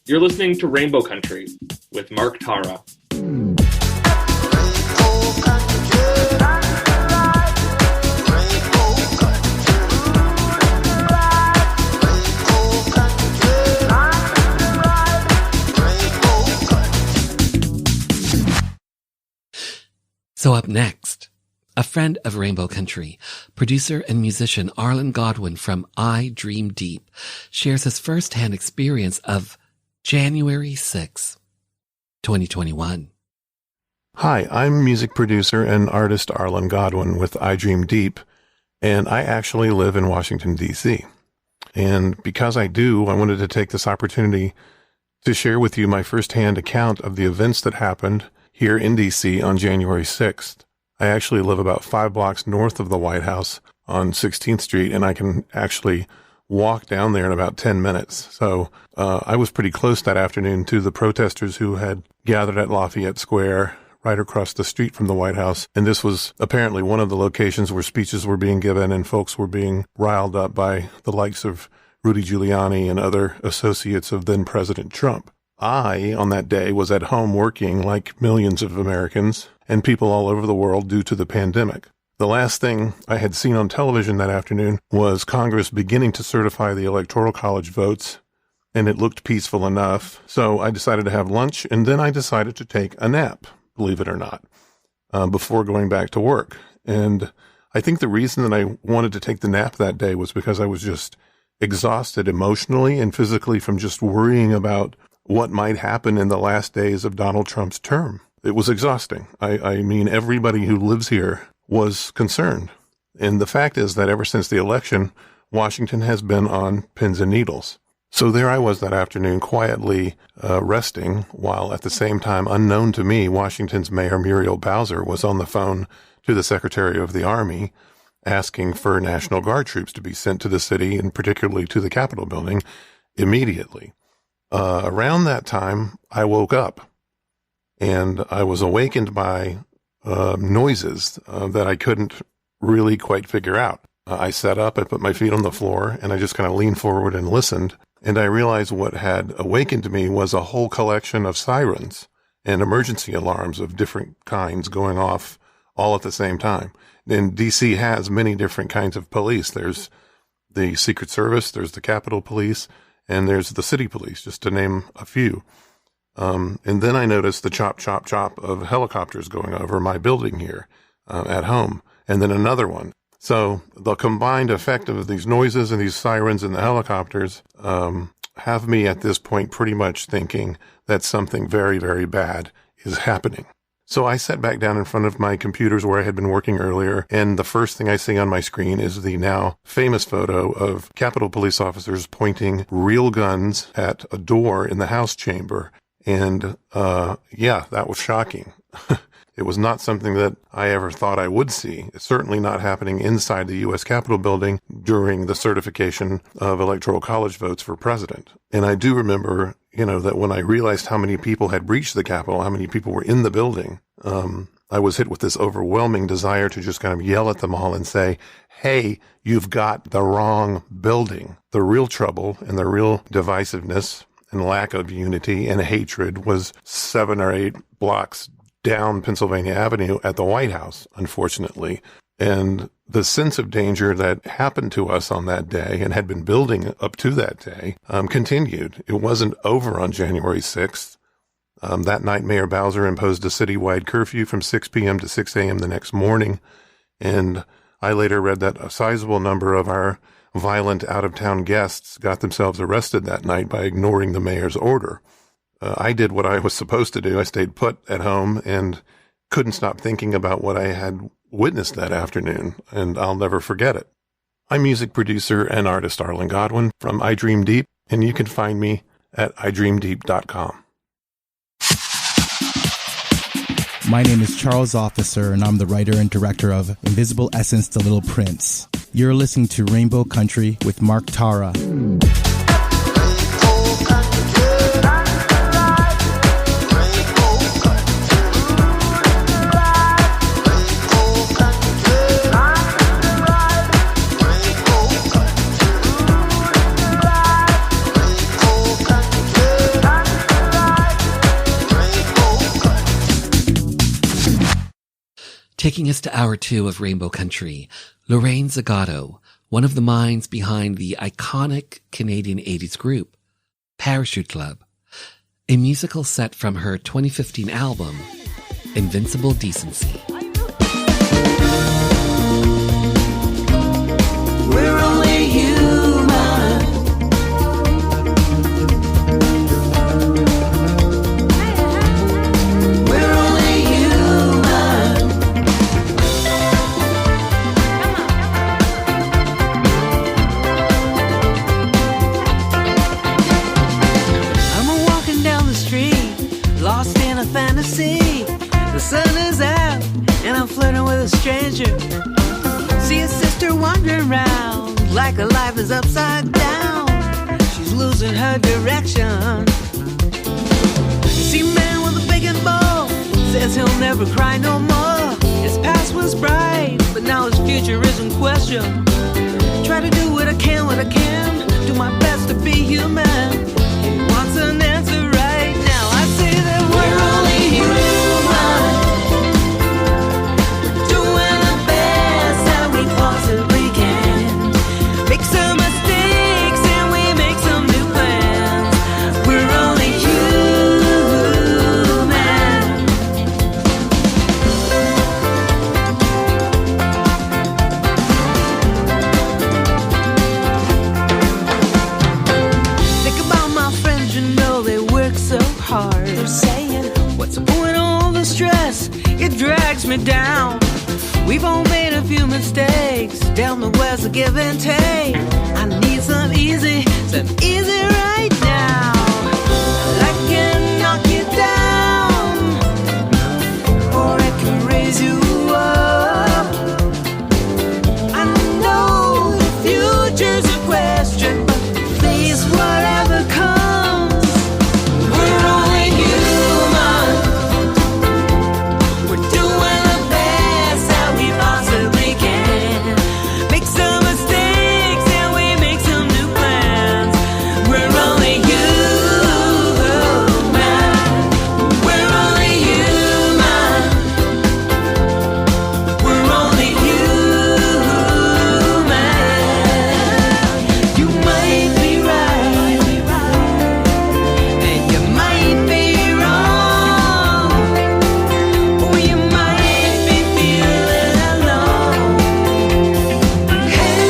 You're listening to Rainbow Country with Mark Tara. So up next, a friend of Rainbow Country, producer and musician Arlen Godwin from I Dream Deep, shares his firsthand experience of January 6, 2021. Hi, I'm music producer and artist Arlen Godwin with I Dream Deep, and I actually live in Washington, D.C. And because I do, I wanted to take this opportunity to share with you my firsthand account of the events that happened here in D.C. on January 6th. I actually live about 5 blocks north of the White House on 16th Street, and I can actually walk down there in about 10 minutes. So I was pretty close that afternoon to the protesters who had gathered at Lafayette Square right across the street from the White House. And this was apparently one of the locations where speeches were being given and folks were being riled up by the likes of Rudy Giuliani and other associates of then President Trump. I, on that day, was at home working like millions of Americans and people all over the world due to the pandemic. The last thing I had seen on television that afternoon was Congress beginning to certify the Electoral College votes, and it looked peaceful enough. So I decided to have lunch, and then I decided to take a nap, believe it or not, before going back to work. And I think the reason that I wanted to take the nap that day was because I was just exhausted emotionally and physically from just worrying about what might happen in the last days of Donald Trump's term. It was exhausting. I mean, everybody who lives here was concerned. And the fact is that ever since the election, Washington has been on pins and needles. So there I was that afternoon quietly resting, while at the same time, unknown to me, Washington's Mayor Muriel Bowser was on the phone to the Secretary of the Army asking for National Guard troops to be sent to the city, and particularly to the Capitol building, immediately. Around that time, I woke up, and I was awakened by noises that I couldn't really quite figure out. I sat up, I put my feet on the floor, and I just kind of leaned forward and listened. And I realized what had awakened me was a whole collection of sirens and emergency alarms of different kinds going off all at the same time. And D.C. has many different kinds of police. There's the Secret Service, there's the Capitol Police, and there's the City Police, just to name a few. And then I noticed the chop, chop, chop of helicopters going over my building here at home, and then another one. So the combined effect of these noises and these sirens and the helicopters have me at this point pretty much thinking that something very, very bad is happening. So I sat back down in front of my computers where I had been working earlier, and the first thing I see on my screen is the now famous photo of Capitol police officers pointing real guns at a door in the House chamber. And that was shocking. It was not something that I ever thought I would see. It's certainly not happening inside the U.S. Capitol building during the certification of Electoral College votes for president. And I do remember, that when I realized how many people had breached the Capitol, how many people were in the building, I was hit with this overwhelming desire to just kind of yell at them all and say, hey, you've got the wrong building. The real trouble and the real divisiveness and lack of unity and hatred was 7 or 8 blocks down Pennsylvania Avenue at the White House, unfortunately. And the sense of danger that happened to us on that day and had been building up to that day continued. It wasn't over on January 6th. That night, Mayor Bowser imposed a citywide curfew from 6 p.m. to 6 a.m. the next morning. And I later read that a sizable number of our violent out-of-town guests got themselves arrested that night by ignoring the mayor's order. I did what I was supposed to do. I stayed put at home and couldn't stop thinking about what I had witnessed that afternoon, and I'll never forget it. I'm music producer and artist Arlen Godwin from I Dream Deep, and you can find me at idreamdeep.com. My name is Charles Officer, and I'm the writer and director of Invisible Essence, The Little Prince. You're listening to Rainbow Country with Mark Tara. Taking us to hour 2 of Rainbow Country, Lorraine Zagato, one of the minds behind the iconic Canadian 80s group, Parachute Club, a musical set from her 2015 album, Invincible Decency. We're only human. The sun is out and I'm flirting with a stranger. See a sister wandering around like her life is upside down. She's losing her direction. See a man with a big and bold says he'll never cry no more. His past was bright, but now his future is in question. Try to do what I can, do my best to be human. He wants an answer right now. I say that we're only human. drags me down. We've all made a few mistakes. Down the west, a give and take. I need some easy right now. I can knock you down, or I can raise you up. I know the future's a question, but please, whatever comes, we're only human. We're doing the best that we possibly can. Make some mistakes and we make some new plans. We're only human. We're only human. We're only human. You might be right, and you might be wrong, or you might be feeling alone. Hey,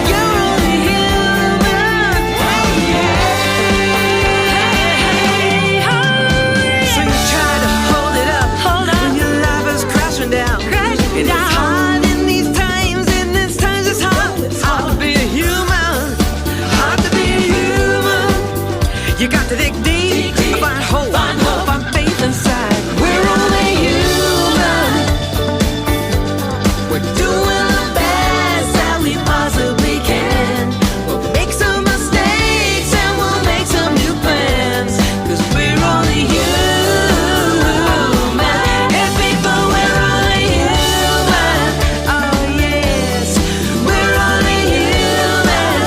you're only human. So you try to hold it up when your life is crashing down. And it's hard in these times, it's hard. It's hard to be a human. Hard to be a human. You got to dig deep, find hope, find faith inside. We're only human. We're doing the best that we possibly can. We'll make some mistakes and we'll make some new plans. 'Cause we're only human. And people, we're only human. Oh yes, we're only human.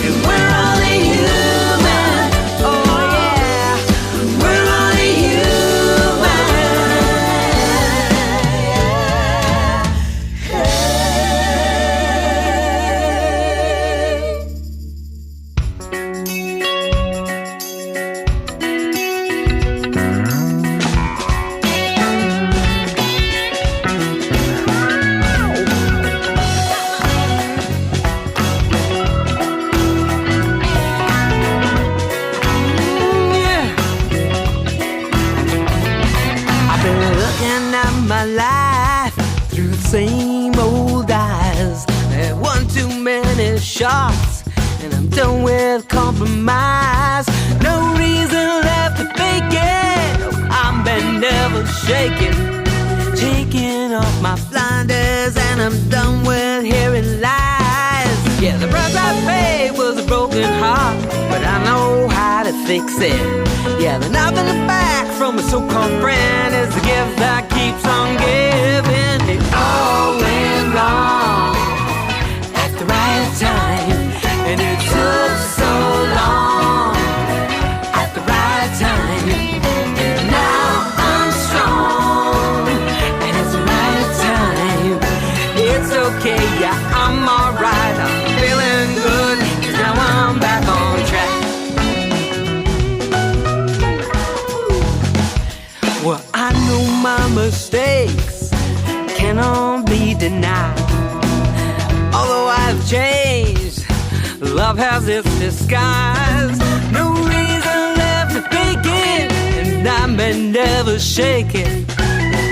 And we're only human. Oh yeah, we're only I've been looking at my life through the same old eyes. Had one too many shots, and I'm done with compromise. No reason left to fake it. I'm been never shaking, taking off my blinders, and I'm done with hearing lies. Yeah, the price I paid was a broken heart, but I know how to fix it. Yeah, the knife in the back from a so-called friend is the gift that keeps on giving. It all went wrong at the right time, and it took so long at the right time. And now I'm strong, and it's the right time. It's okay, yeah, I'm alright. I'm feeling good, 'cause now I'm back on track. Well, I know my mistakes cannot be denied. Although I've changed, love has its disguise. No reason left to fake it, and I'm never shaking.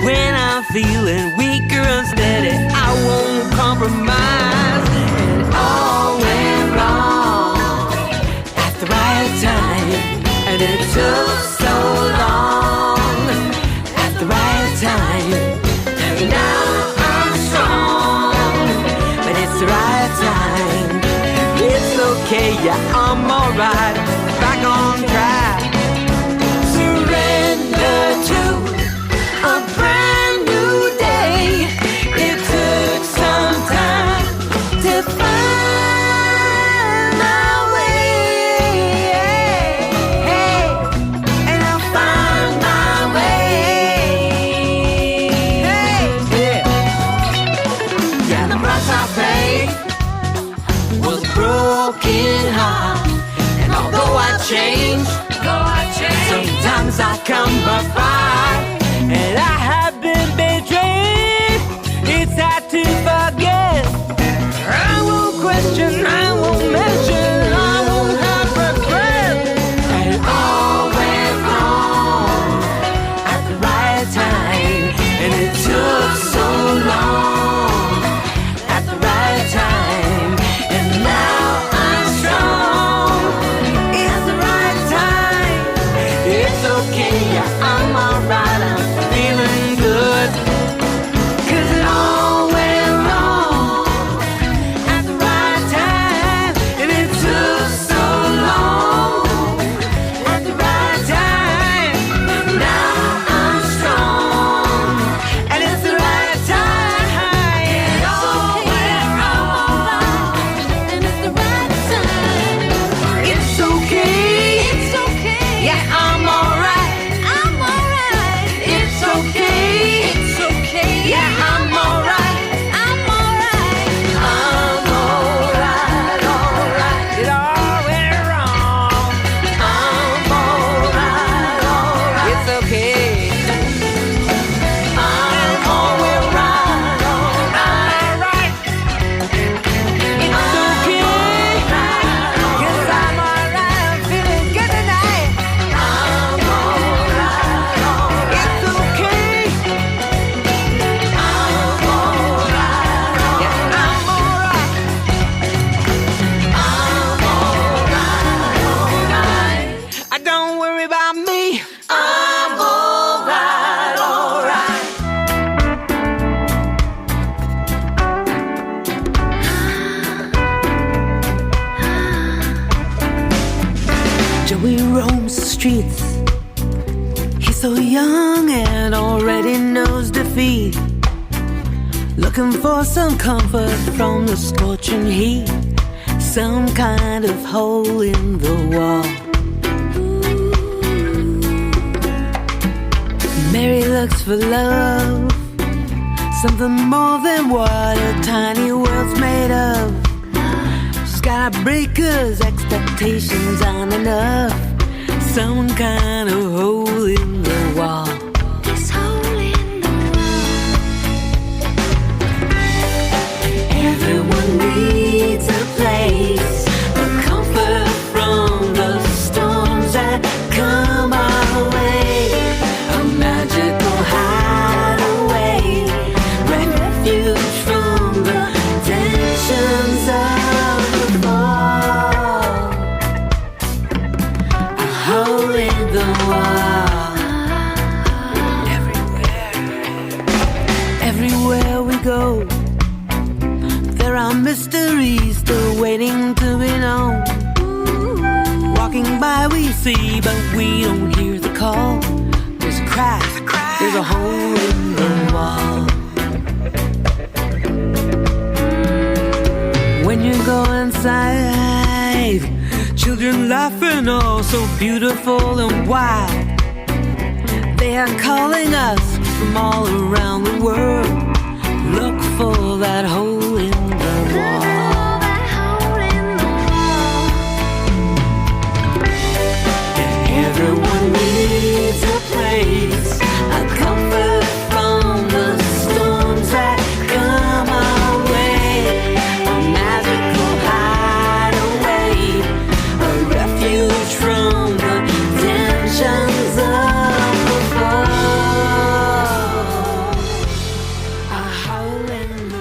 When I'm feeling weaker and steady, I won't compromise. And it all went wrong at the right time, and it took so long at the right time. And now I'm strong, but it's the right time. It's okay, yeah, I'm alright. Back on track. Surrender to a brand new day. It took some time to find my way. And I'll find my way. Yeah, the price I paid was broken heart. And although I changed, sometimes I come by fire. And I have been betrayed. It's hard to forget. I won't question, I won't mention, I won't have regret. And it all went wrong he roams the streets. He's so young and already knows defeat, looking for some comfort from the scorching heat, some kind of hole in the wall. Mary looks for love, something more than what a tiny world's made of. She's got a breaker's expectations aren't enough, some kind of hole in the wall. This hole in the wall. Everyone needs a place, a comfort from the storms that come our way, a magical hideaway, refuge from the tensions of the fall. A hole in the wall. Everywhere we go, there are mysteries still waiting to be known. Walking by we see, but we don't hear the call. There's a crack, there's a hole in the wall. When you go inside, children laughing, oh so beautiful and wild. They are calling us from all around the world. Look for that hole in the wall. Everyone needs a place, a comfort from the storms that come our way, a magical hideaway, a refuge from the tensions of the fall, a hole in the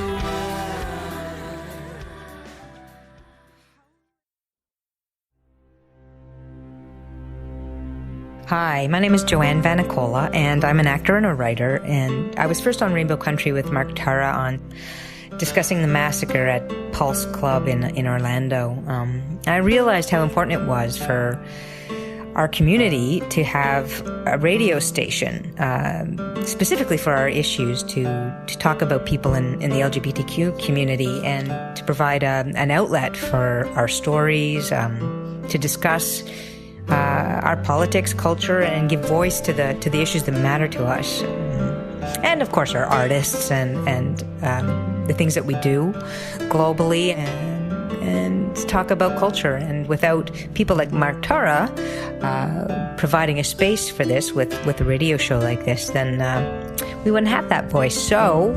Hi, my name is Joanne Vanicola, and I'm an actor and a writer, and I was first on Rainbow Country with Mark Tara on discussing the massacre at Pulse Club in Orlando. I realized how important it was for our community to have a radio station, specifically for our issues, to talk about people in the LGBTQ community and to provide an outlet for our stories, to discuss our politics, culture, and give voice to the issues that matter to us, and of course our artists and the things that we do globally, and talk about culture. And without people like Mark Tara providing a space for this with a radio show like this, then we wouldn't have that voice. So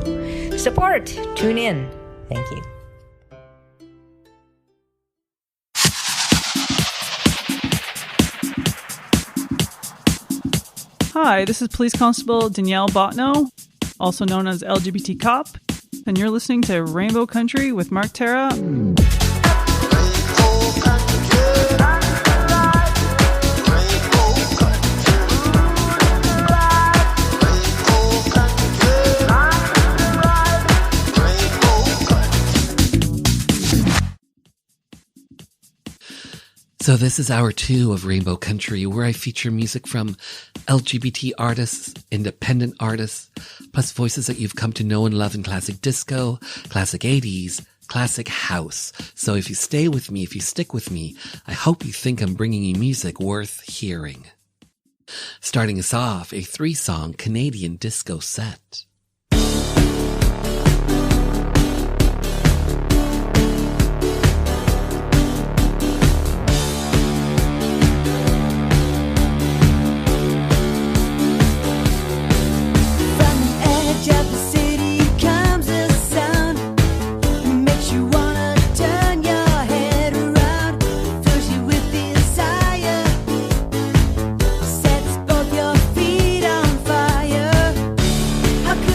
support, tune in. Thank you. Hi, this is Police Constable Danielle Botno, also known as LGBT Cop, and you're listening to Rainbow Country with Mark Tara. So this is hour 2 of Rainbow Country, where I feature music from LGBT artists, independent artists, plus voices that you've come to know and love in classic disco, classic 80s, classic house. So if you stay with me, if you stick with me, I hope you think I'm bringing you music worth hearing. Starting us off, a 3-song Canadian disco set. How could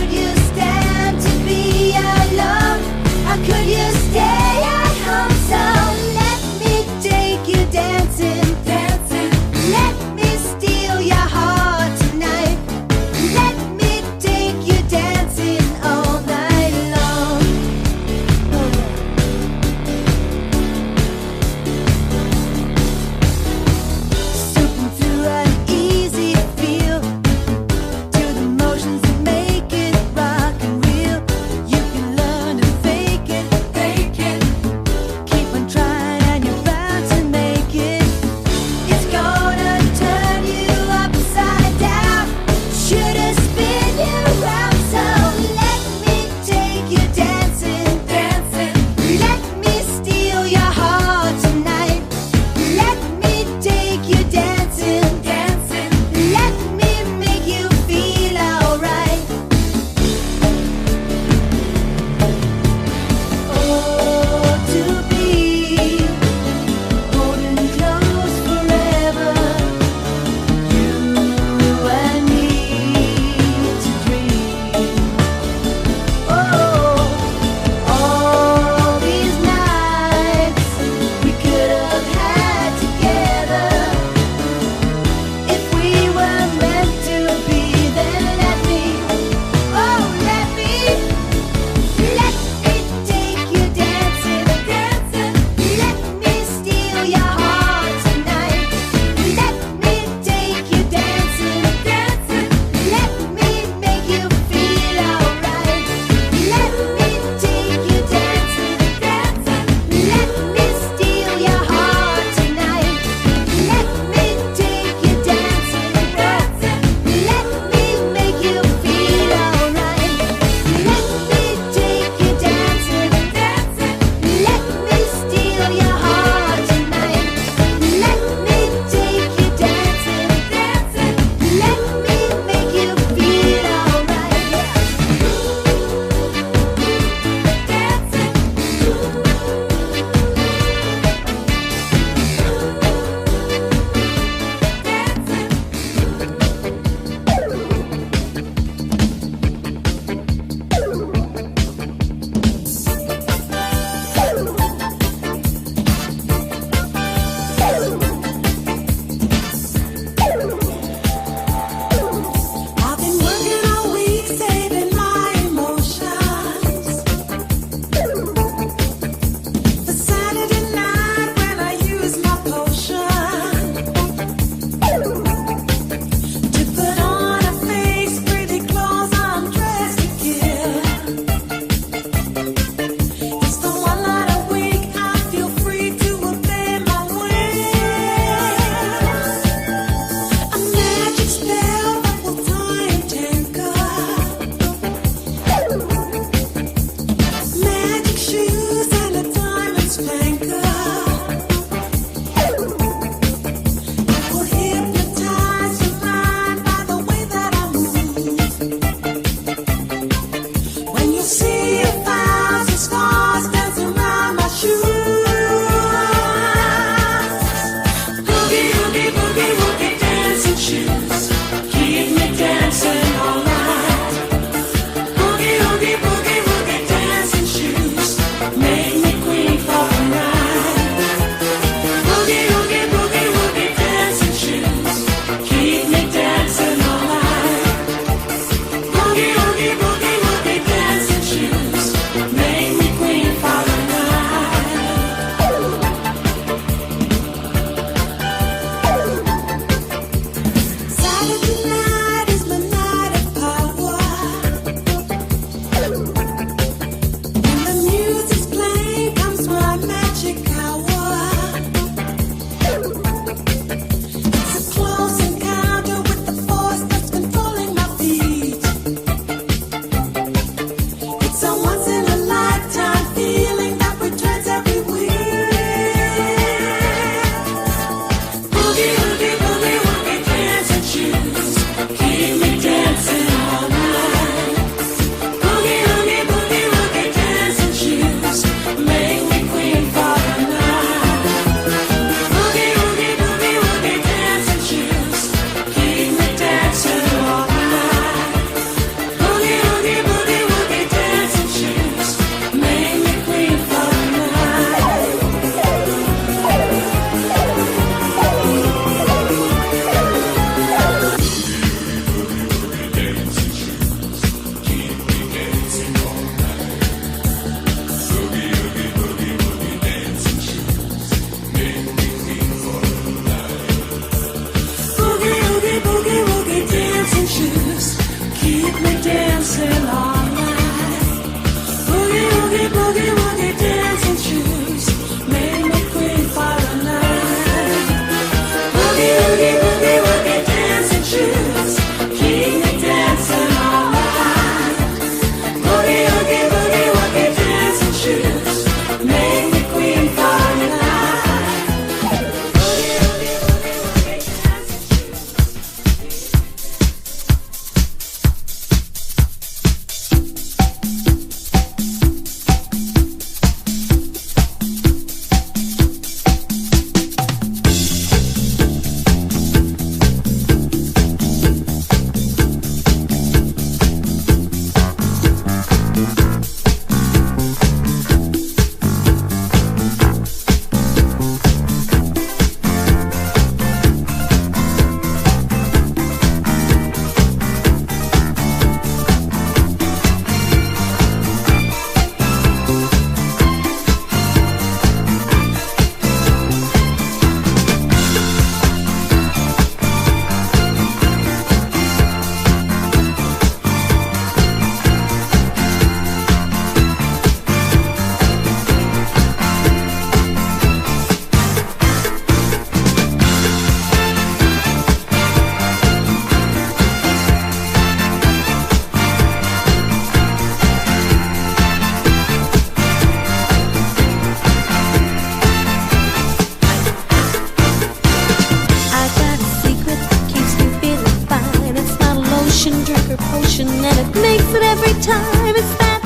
miss it every time. It's that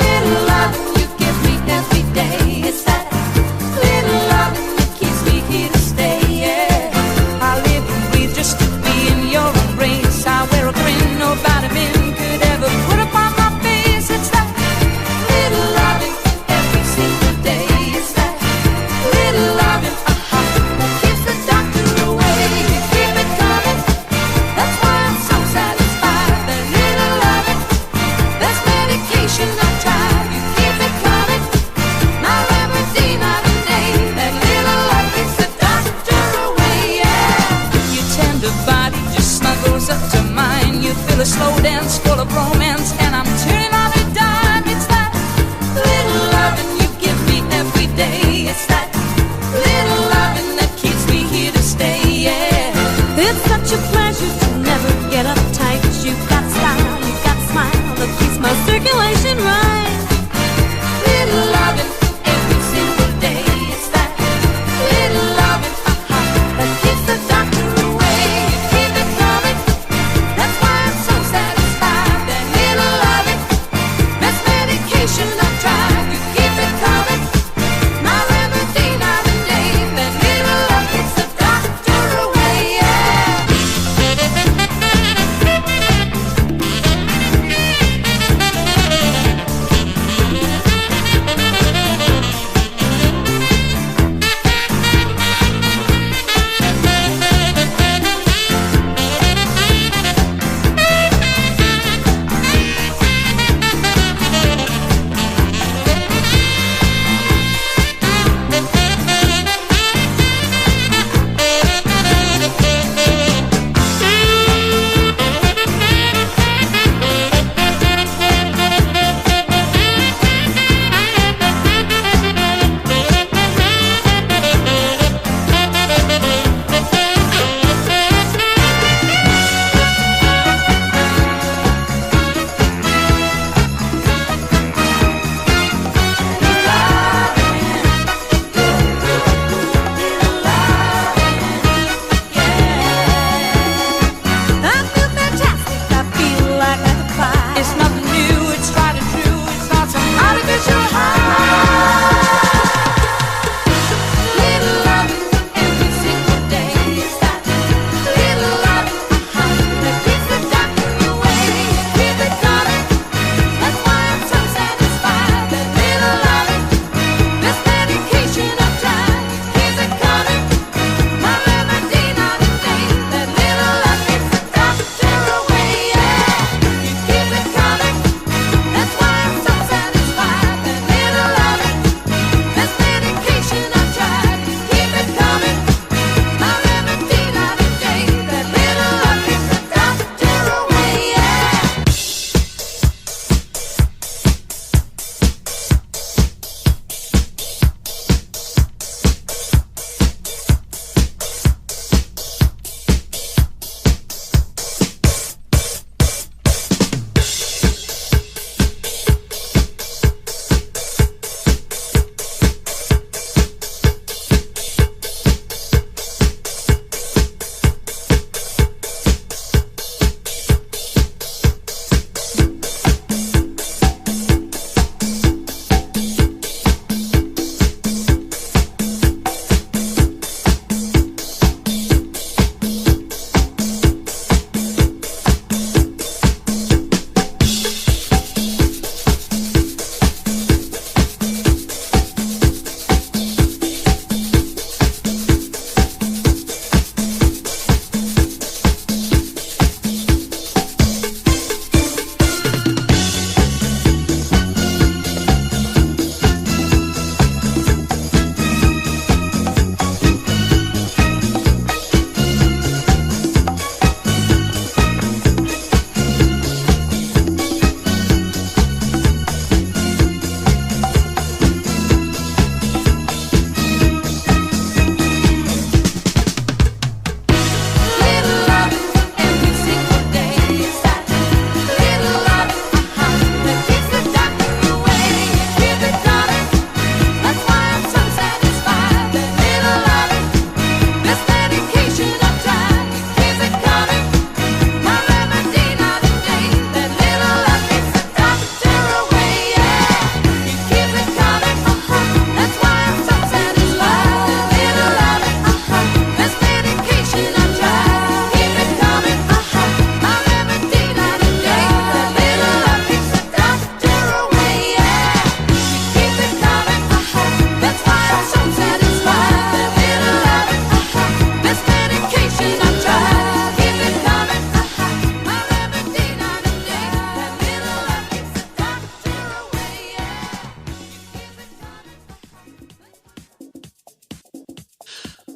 little love you give me every day. It's that little love that keeps me here to stay. Yeah, I live and breathe just to be in your embrace. I wear a grin nobody men could ever put upon my face. It's that little loving every single day. It's that little loving that keeps the doctor away. You keep it coming, that's why I'm so satisfied. That little loving that's medication.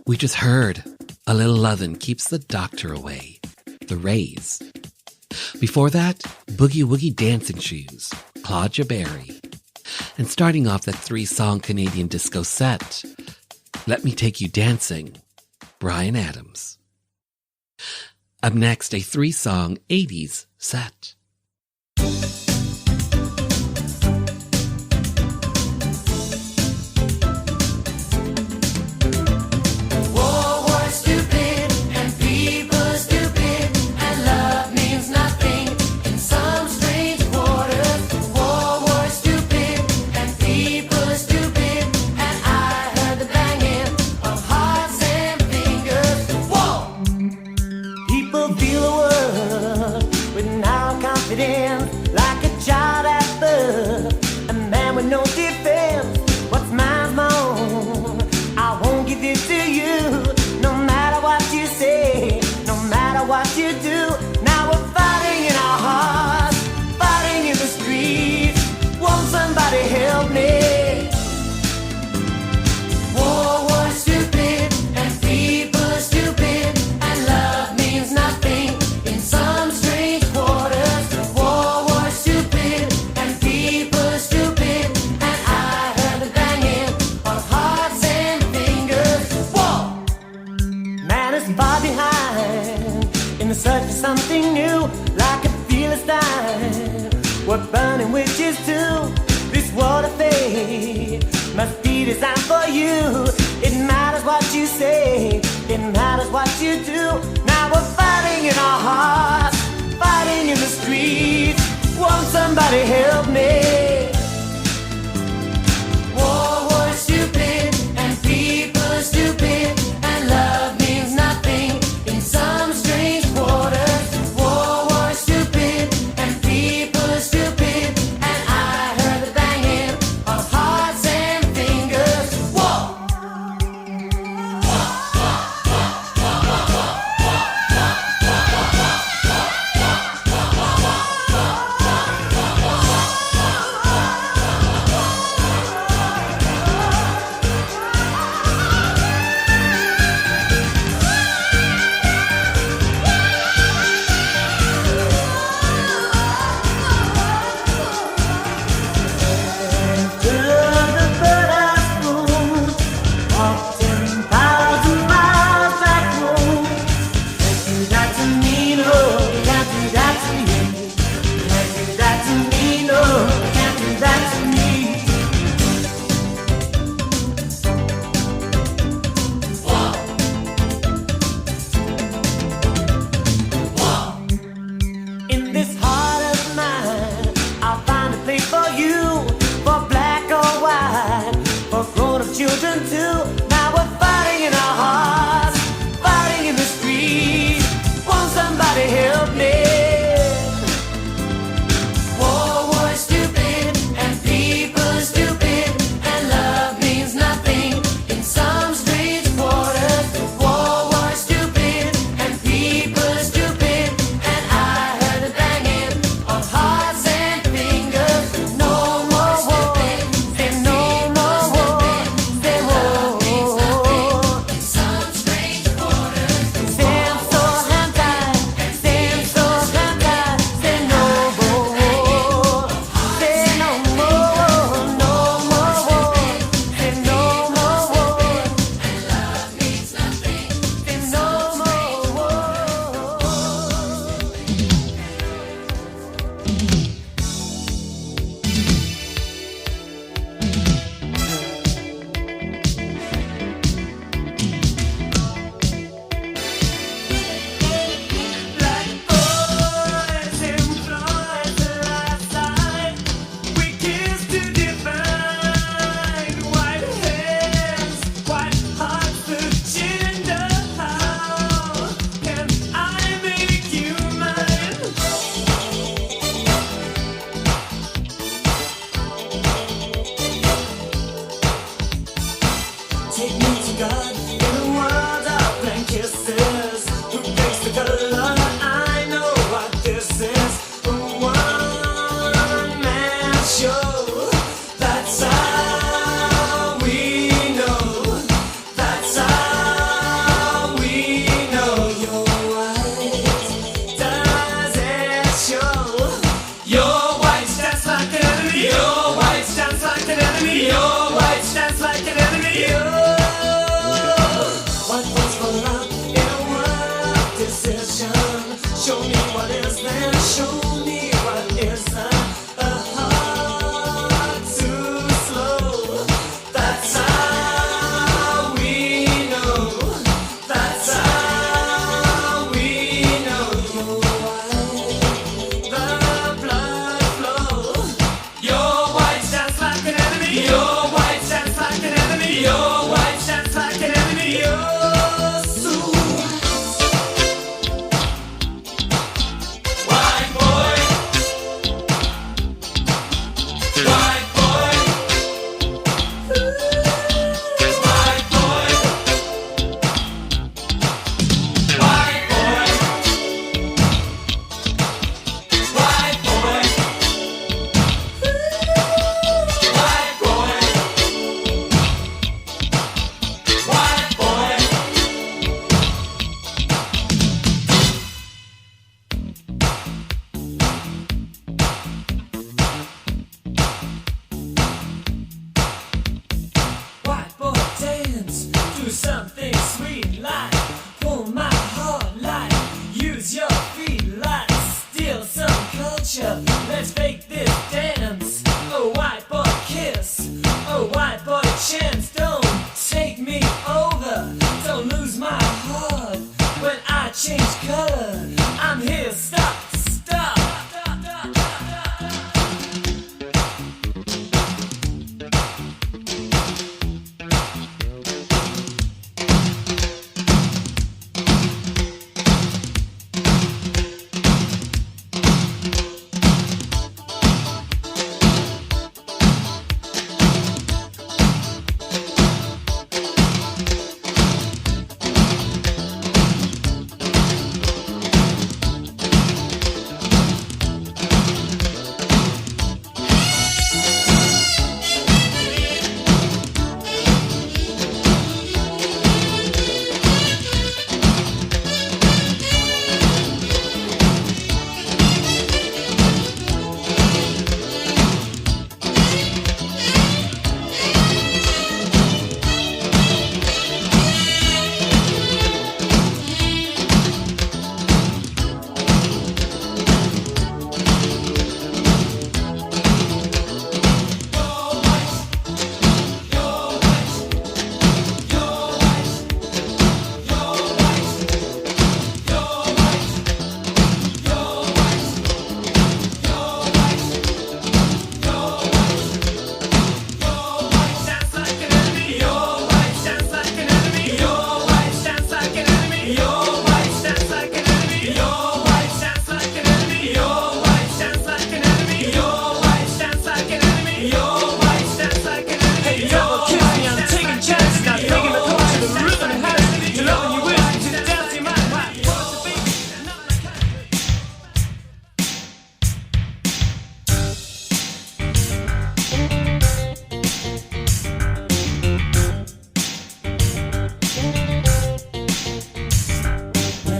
We just heard A Little Lovin' Keeps the Doctor Away, The Rays. Before that, Boogie Woogie Dancing Shoes, Claudia Berry. And starting off that 3-song Canadian disco set, Let Me Take You Dancing, Bryan Adams. Up next, a 3-song 80s set. What burning witches do, this world of fate must be designed for you. It matters what you say, it matters what you do. Now we're fighting in our hearts, fighting in the streets. Won't somebody help me? War is stupid and people are stupid and love means nothing in some strange quarters. War is stupid and people are stupid and I heard the banging of hearts and fingers. War.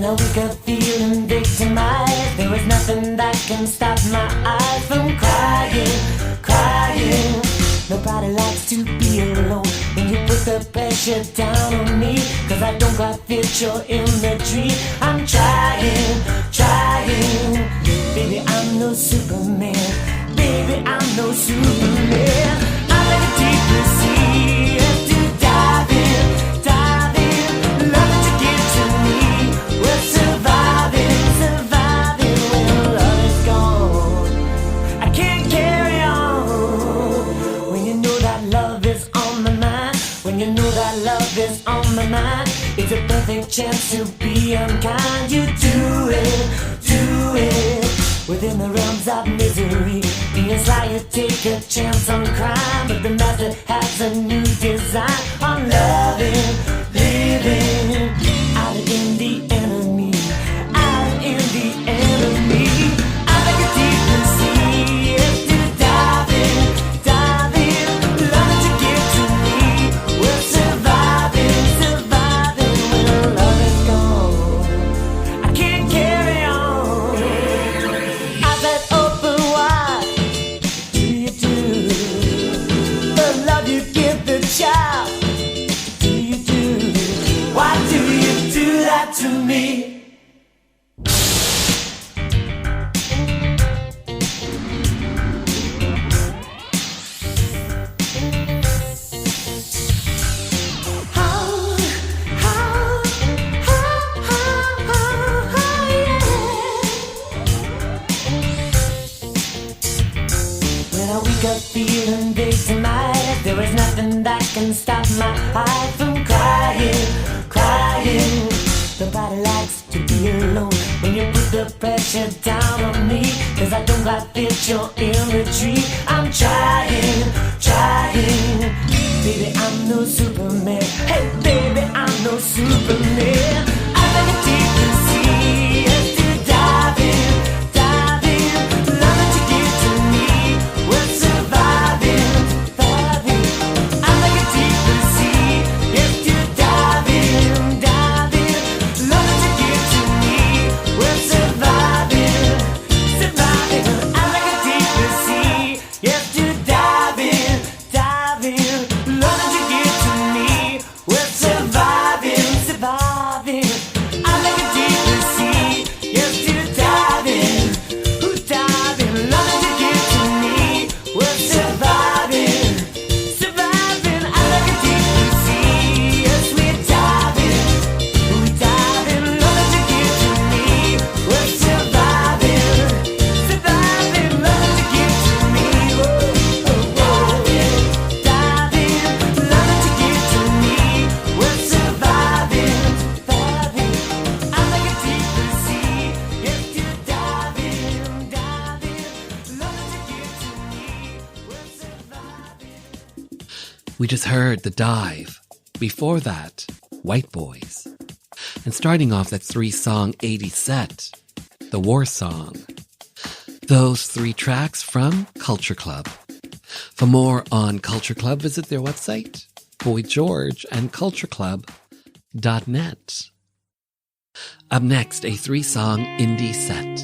I wake up feeling victimized, there is nothing that can stop my eyes from crying, crying. Nobody likes to be alone when you put the pressure down on me, 'cause I don't quite fit your imagery. I'm trying, trying. Baby, I'm no Superman. Baby, I'm no Superman. I'm like a deeper sea to dive in, dive in. Love to give to me. We're surviving, surviving when love is gone. I can't carry on when you know that love is on my mind. When you know that love is on my mind, it's a perfect chance to be unkind. You do it, do it. Within the realms of misery, being sly, you take a chance on crime. But the master has a new design on loving, living. Out in the enemy, out in the enemy. I'm like a deeper sea, to dive in, dive in. Love to give to me, we're surviving, surviving when love is gone. I can't carry on. Child, do you do? Why do you do that to me? When I wake up feeling victimized, there is nothing that can stop my heart from crying, crying. Nobody likes to be alone when you put the pressure down on me, 'cause I don't quite fit your imagery. I'm trying, trying. Baby, I'm no Superman. Hey, baby, I'm no Superman. I'm like a deeper sea to dive in, dive in. Love that you give to me, we're surviving, surviving. I'm like a deeper sea, yes, to dive in, dive in. Love that you give to me, we're surviving, surviving. I'm like a deeper sea, yes, to dive in, dive in. Love that you give to me, we're surviving, surviving. I'm like a deeper sea, yes, to dive in, dive in. Love that you give to me, we're surviving, surviving. I'm like a deeper sea, yes, we're diving, diving. Love that you give to me, we're surviving, surviving. Love that you give to me, oh, oh, oh, yeah. Diving, love that you give to me, we're surviving, surviving. I'm like a deeper sea, yes, you're diving, diving. Love that you give to me, we're surviving. We just heard The Dive. Before that, White Boys. And starting off that 3-song 80s set, The War Song. Those 3 tracks from Culture Club. For more on Culture Club, visit their website, Boy George and cultureclub.net. Up next, a 3-song indie set.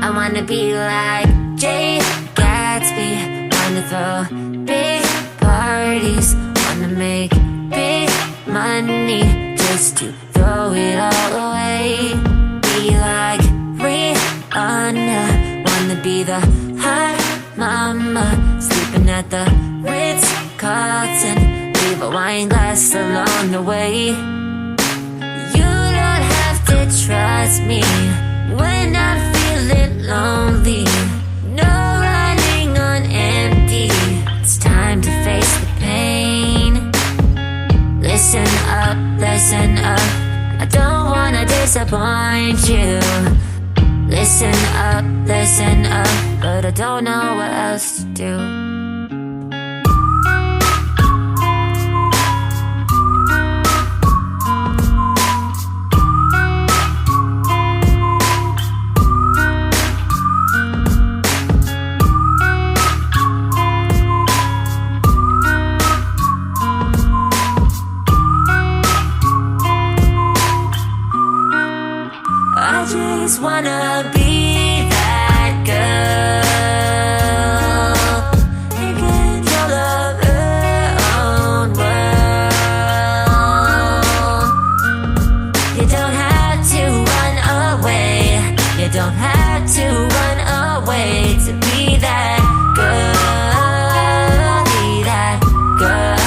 I wanna be like Jay Gatsby, wanna throw big parties, wanna make big money just to throw it all away. Be like Rihanna, wanna be the hot mama, sleeping at the Ritz-Carlton, leave a wine glass along the way. You don't have to trust me when I'm feeling lonely. No running on empty, it's time to face the pain. Listen up, I don't wanna disappoint you. Listen up, but I don't know what else to do. wanna be that girl who can control her own world. You don't have to run away. You don't have to run away to be that girl. Be that girl.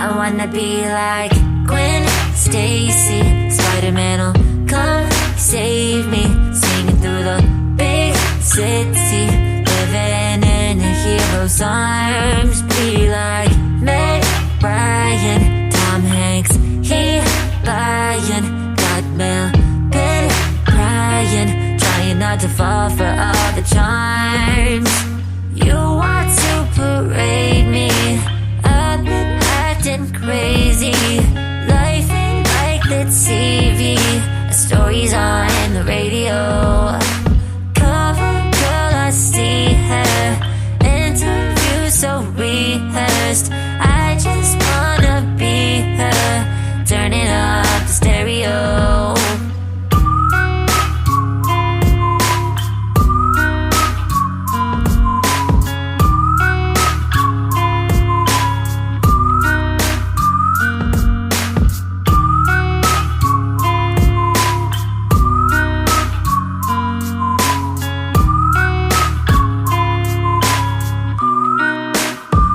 I wanna be like Gwen Stacy. Spider-Man will come save me. Singing through the big city, living in a hero's arms. Be like Meg Ryan, Tom Hanks, he buying. Got mail, been crying, trying not to fall for all the charms. You want to parade me, I've been acting crazy. Life ain't like the TV, a story's on the radio. Cover girl, I see her, interview so rehearsed. I just wanna be her, turning up the stereo.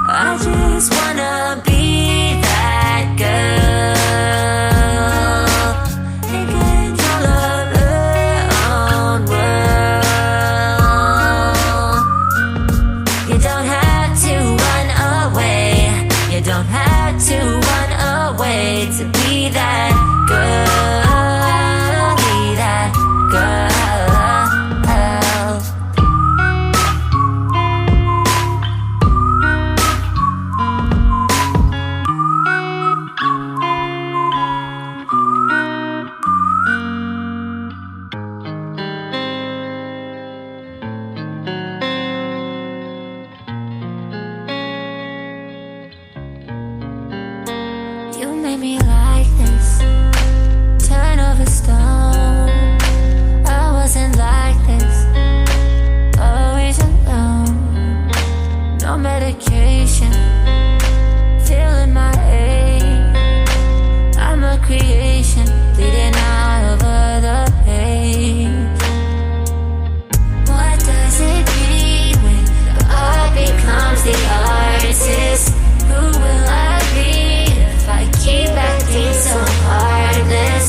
I just wanna be that girl who can control her own world. You don't have to run away. You don't have to run away to be that girl. Be that girl. You made me like this, turn over stone. I wasn't like this, always alone. No medication, feeling my ache. I'm a creation, bleeding out over the page. What does it mean when the art becomes the artist? Who will I be if I keep acting so heartless?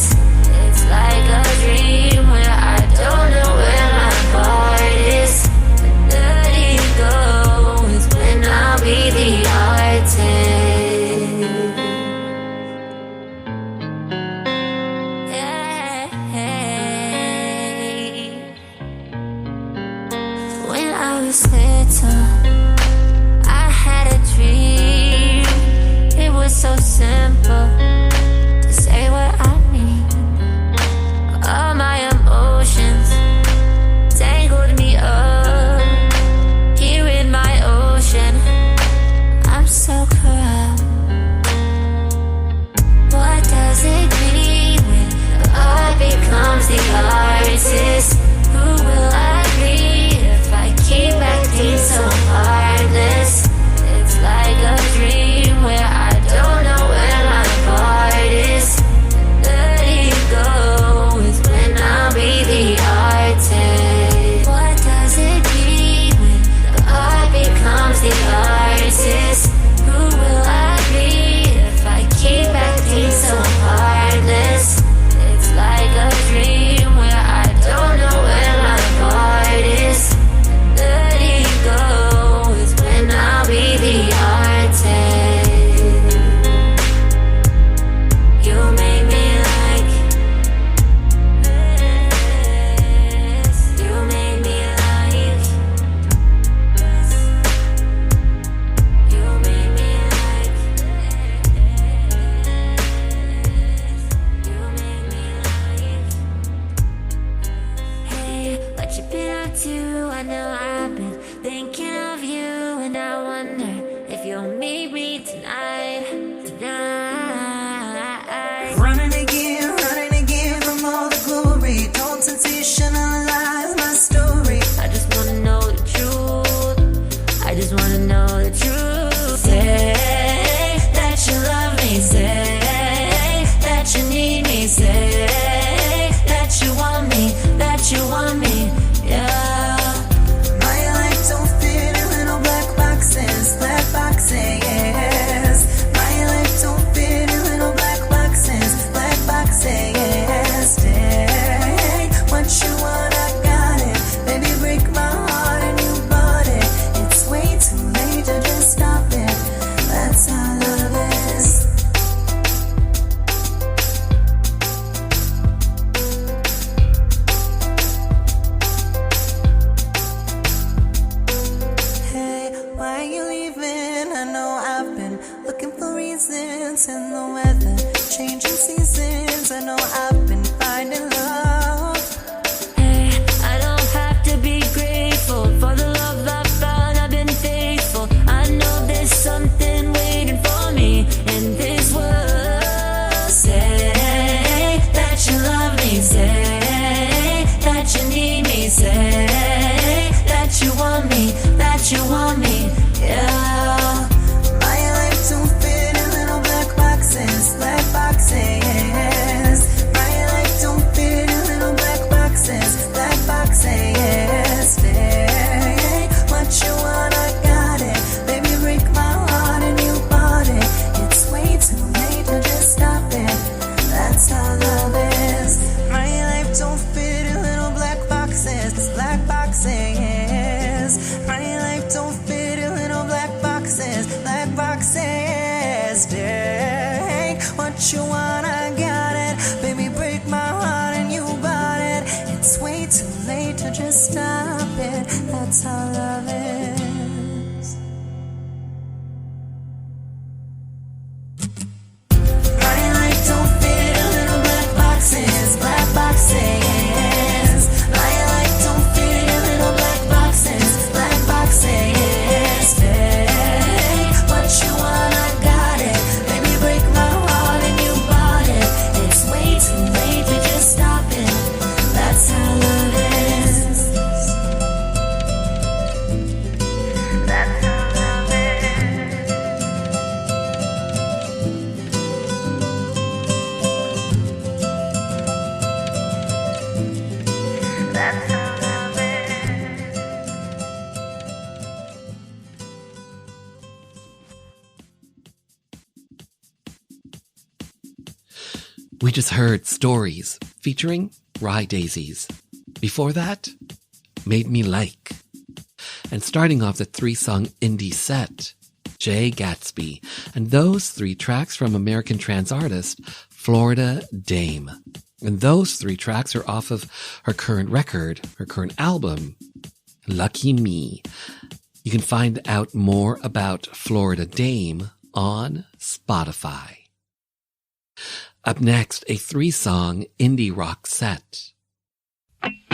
It's like a dream where I don't know where my heart is. Letting go is when I'll be the artist. Yeah. When I was little, I had a dream. It was so simple to say what I mean. All my emotions tangled me up here in my ocean. I'm so corrupt. What does it mean when the art becomes the artist? Who will I be if I keep acting so heartless? It's like a dream where I don't know where my part is. Letting go is when I'll be the artist. What does it mean when the art becomes the artist? Who will I be if I keep acting so heartless? It's like a dream where I don't know where my part is. Letting go is when I'll be the artist. You made me like this. You made me like this. You made me like this. You made me like. Hey, what you been up to? I know I've been thinking of you, and I wonder if you'll meet me tonight to Running again from all the glory. Don't sensationalize my story. I just wanna know the truth. I just wanna know the truth. Say that you love me. Say that you need me. Say that you want me. That you want me. Yeah. My life don't fit in little black boxes. Black boxes. My life don't fit in little black boxes. Black boxes. Take what you want, I got it. Baby, break my heart and you bought it. It's way too late to just stop it. That's how love is. Hey, why you leaving? I know I've been looking for reasons in the weather, changing seasons. I know I've been finding love. Hey, I don't have to be grateful for the love I found. I've been faithful. I know there's something waiting for me in this world. Say that you love me. Say that you need me. Say that you want me. That you want me. Yeah. My life don't fit in little black boxes. Black boxes. My life don't fit in little black boxes. Black boxes. Take what you want, I got it. Baby, break my heart and you bought it. It's way too late to just stop it. That's how love is. My life don't fit in little black boxes. Black boxes. My life don't fit in little black boxes. Black boxes. Take what you want, I got it. Baby, break my heart and you bought it. It's way too late to just stop it. That's how love is. My life don't fit in little black boxes. Black boxes. My life don't fit in little black boxes. Black boxes. Take what you want, I got it. Baby, break my heart and you bought it. It's way too late to just stop it. That's how love is. That's how love is. That's how love is. We just heard Stories featuring Rye Daisies. Before that, Made Me Like. And starting off the 3-song indie set, Jay Gatsby. And those 3 tracks from American trans artist Florida Dame. And those 3 tracks are off of her current record, her current album, Lucky Me. You can find out more about Florida Dame on Spotify. Up next, a 3-song indie rock set. That's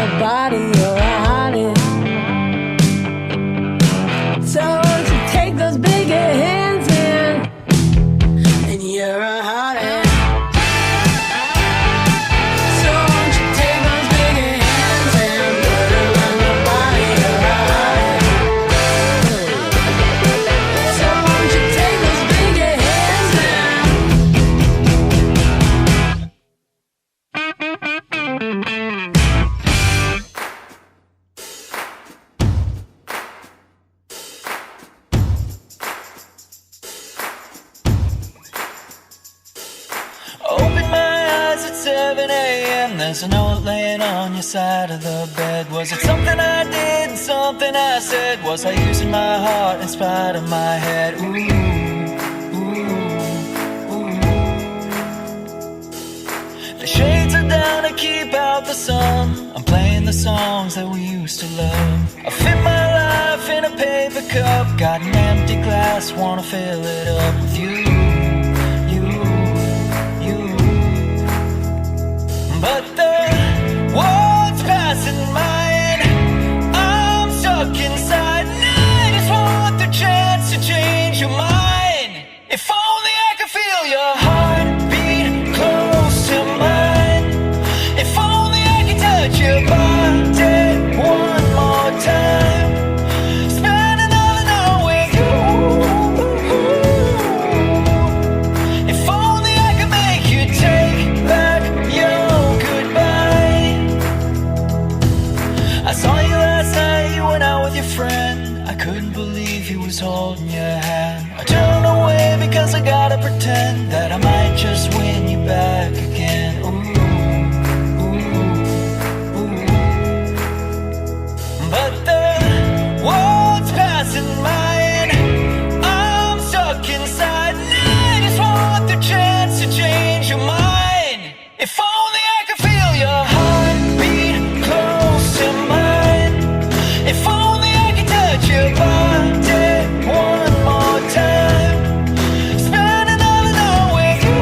nobody, you're a hottie. So won't you take those big hands in, and you're a hottie. So won't you take those big hands and put them on nobody, you're a hottie. So won't you take those big hands in. Open my eyes at 7 a.m. There's a note laying on your side of the bed. Was it something I did, something I said? Was I using my heart in spite of my head? Ooh, ooh, ooh. The shades are down to keep out the sun. I'm playing the songs that we used to love. I fit my life in a paper cup. Got an empty glass, wanna fill it up with you. But the world's passing my head. I'm stuck inside, and I just want the chance to change your mind. If only I could feel your heartbeat close to mine. If only I could touch your body one more time. Spend another night with you. If only I could make you take back your I saw you last night, you went out with your friend. I couldn't believe he was holding your hand. I turned away because I gotta pretend that I might just win you back again. Ooh, ooh, ooh. But the world's passing my head. I'm stuck inside, and I just want the chance to change your mind. If only I could feel your heartbeat close to mine. If only I could touch your body one more time. Spend another night with you.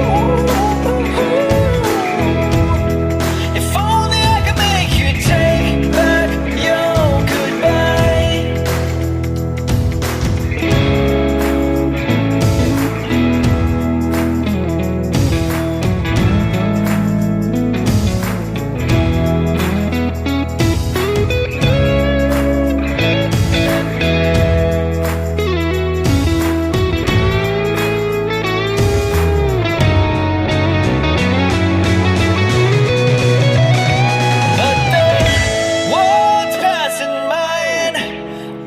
If only I could make you take back your goodbye. But the world's passing mine.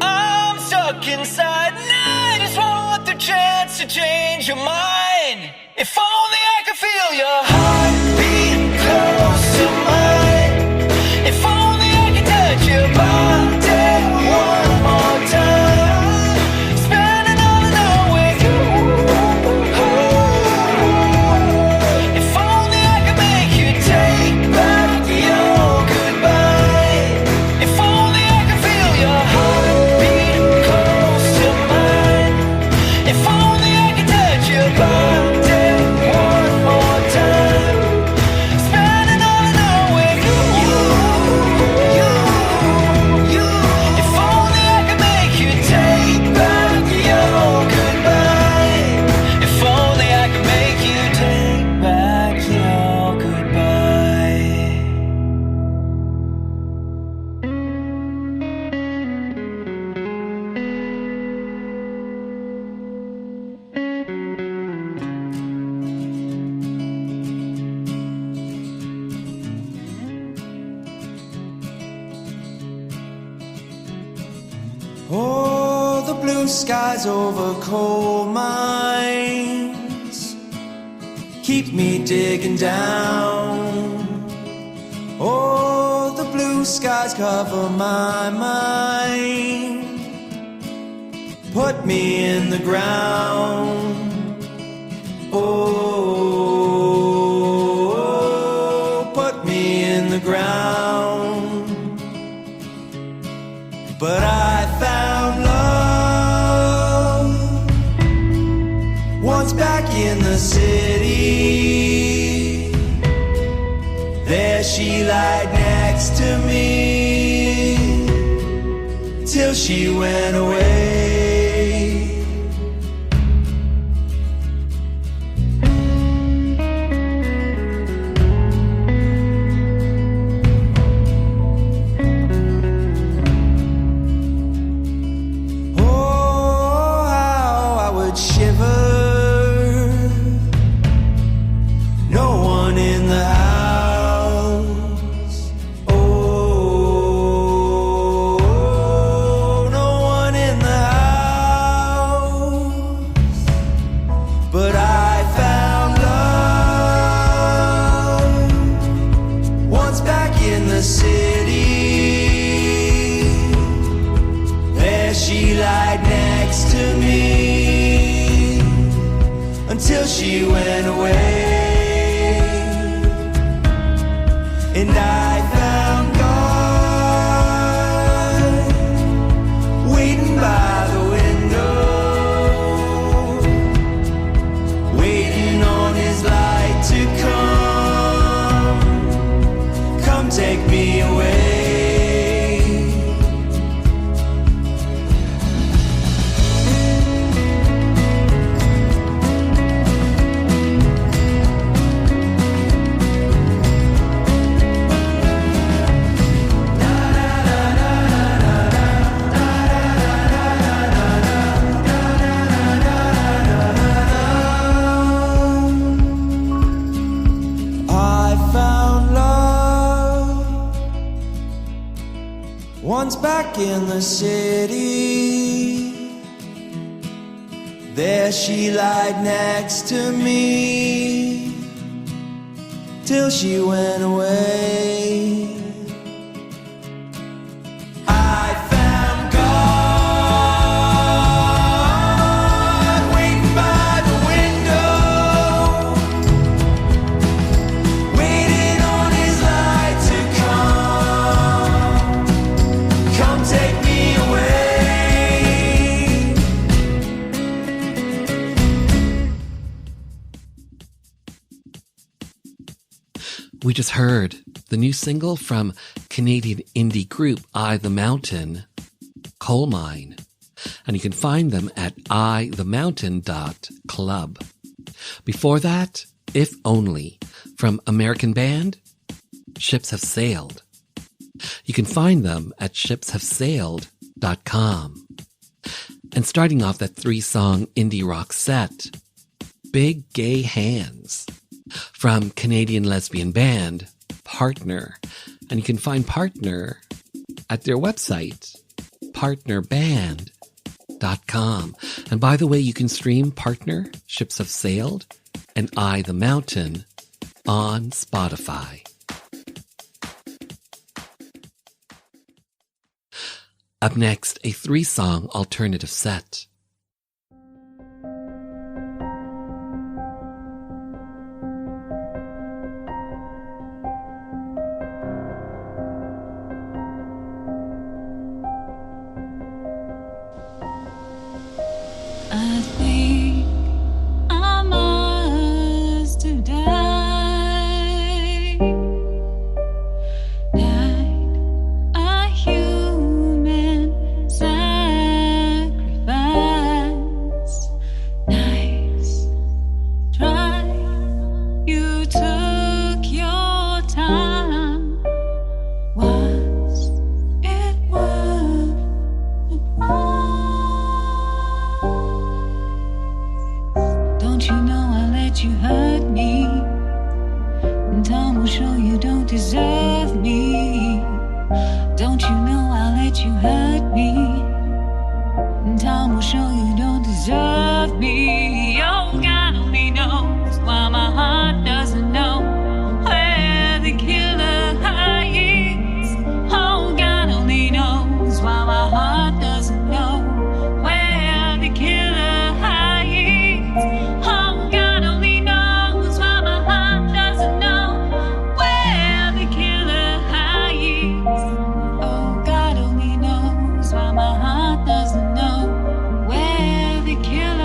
I'm stuck inside, and I just want the chance to change your mind. If only I could feel your heartbeat close to mine. If only I could touch your body one more time. Spend another night with you. If only I could make you take back your goodbye. If only I could feel your heartbeat close to mine. If only I could touch your body one more time. Spend another night with you. If only I could make you take back your goodbye. If only I could make you take back your goodbye. Oh, the blue skies over coal mines keep me digging down. Oh, the blue skies cover my mind, put me in the ground. Oh, put me in the ground. But I found love once back in the city. There she lied next next to me till she went away. Oh, how I would shiver. No one in the house. Oh, no one in the house. But I found love once back in the city. There she lied next to me until she went away. And I found God waiting by the window, waiting on his light to come take me away. Once back in the city, there she lied next to me till she went away. I found God waiting by the window, waiting on his light to come take me away. We just heard the new single from Canadian indie group I The Mountain, Coal Mine, and you can find them at ithemountain.club. Before that, If Only, from American band Ships Have Sailed. You can find them at shipshavesailed.com. And starting off that 3-song indie rock set, Big Gay Hands, from Canadian lesbian band Partner. And you can find Partner at their website, partnerband.com. And by the way, you can stream Partner, Ships Have Sailed, and I The Mountain on Spotify. Up next, a 3-song alternative set. I think I must have died a human sacrifice. Nice try, you took your time. Was it worth the price? Don't you know I let you hurt me? And time will show you don't deserve me. Don't you know I let you hurt me? And time will show you don't deserve me. Oh, God only knows why my heart doesn't know where the killer hides. Oh, God only knows why my heart doesn't know where the killer hides. Oh, God only knows why my heart doesn't know where the killer hides. Oh, God only knows why my heart doesn't know where the killer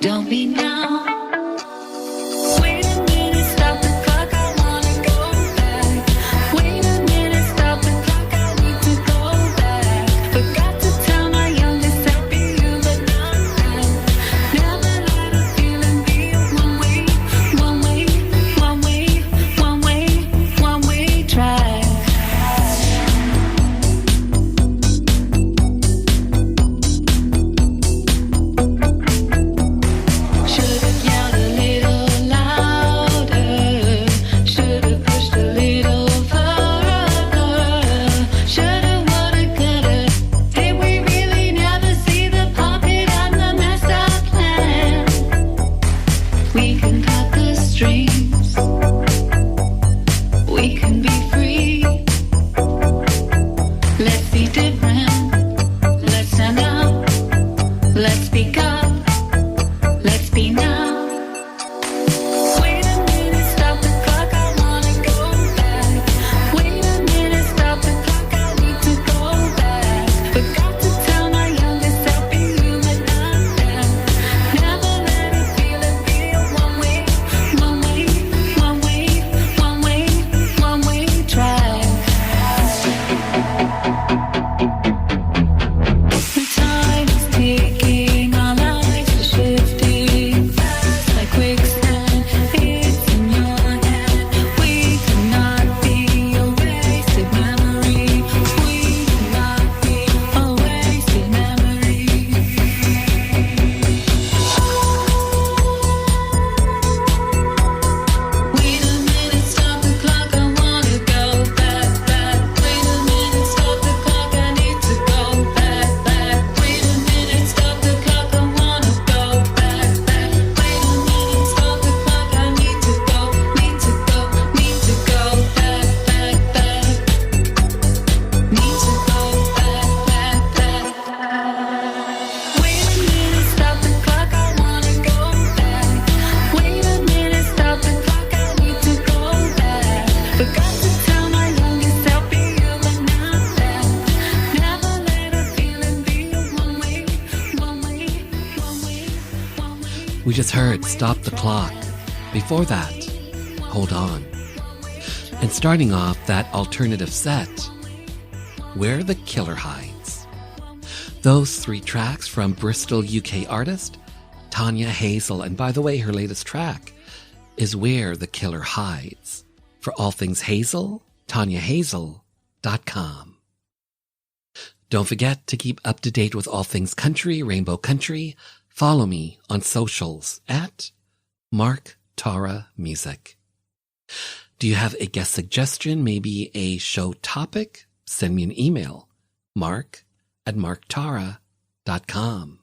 Don't be now. Wait a minute, stop the clock, I wanna go back. Wait a minute, stop the clock, I need to go back. Forgot to tell my youngest self be you, but not that. Never let a feeling be one way, one way, one way, one way, one way track. Should've yelled a little louder. Should've pushed a little further. Should've, woulda, coulda. Did we really never see the puppet and the master plan? We can cut the strings. We can be free. Let's be different. Let's stand up. Let's speak up. Let's be now. Wait a minute, stop the clock, I wanna go back. Wait a minute, stop the clock, I need to go back. Forgot to tell my youngest self be you, but not that. Never let a feeling be one way, one way, one way, one way, one way track. The time is ticking, our lives are shifting fast like quicksand. It's in your hand. We cannot be a wasted memory. We cannot be a wasted memory. Wait a minute, stop the clock, I wanna go back, back. Wait a minute, stop the clock, I need to go back, back. Wait a minute, stop the clock, I wanna go back, back. Wait a minute, stop the clock, I need to go, need to go, need to go back, back, back. Need to go back, back, back. Wait a minute, stop the clock, I wanna go back. Wait a minute, stop the clock, I need to go back. Forgot to tell my youngest self be you, but not that. Never let a feeling be one way, one way, one way, one way. We just heard Stop the Clock. Before that, Hold On. And starting off that alternative set, Where the Killer Hides. Those three tracks from Bristol, UK artist Tanya Hazel. And by the way, her latest track is Where the Killer Hides. For all things Hazel, TanyaHazel.com. Don't forget to keep up to date with all things country, Rainbow Country. Follow me on socials at Mark Tara Music. Do you have a guest suggestion, maybe a show topic? Send me an email, mark@marktara.com.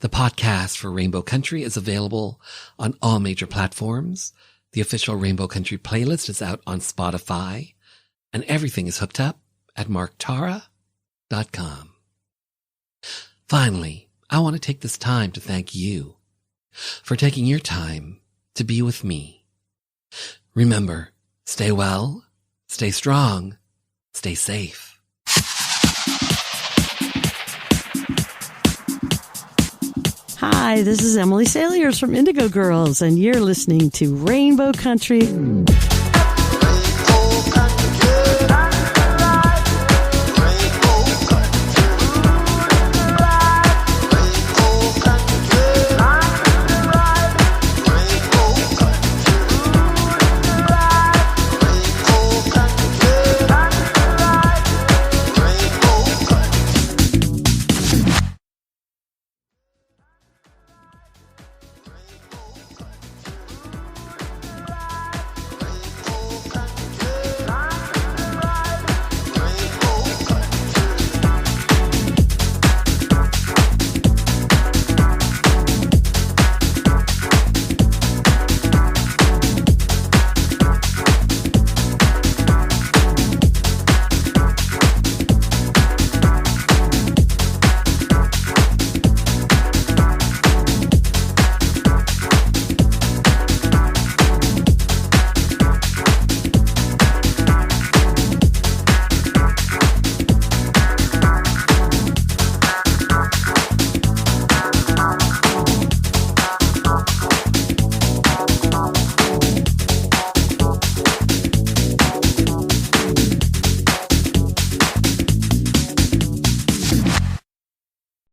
The podcast for Rainbow Country is available on all major platforms. The official Rainbow Country playlist is out on Spotify, and everything is hooked up at marktara.com. Finally, I want to take this time to thank you for taking your time to be with me. Remember, stay well, stay strong, stay safe. Hi, this is Emily Saliers from Indigo Girls, and you're listening to Rainbow Country.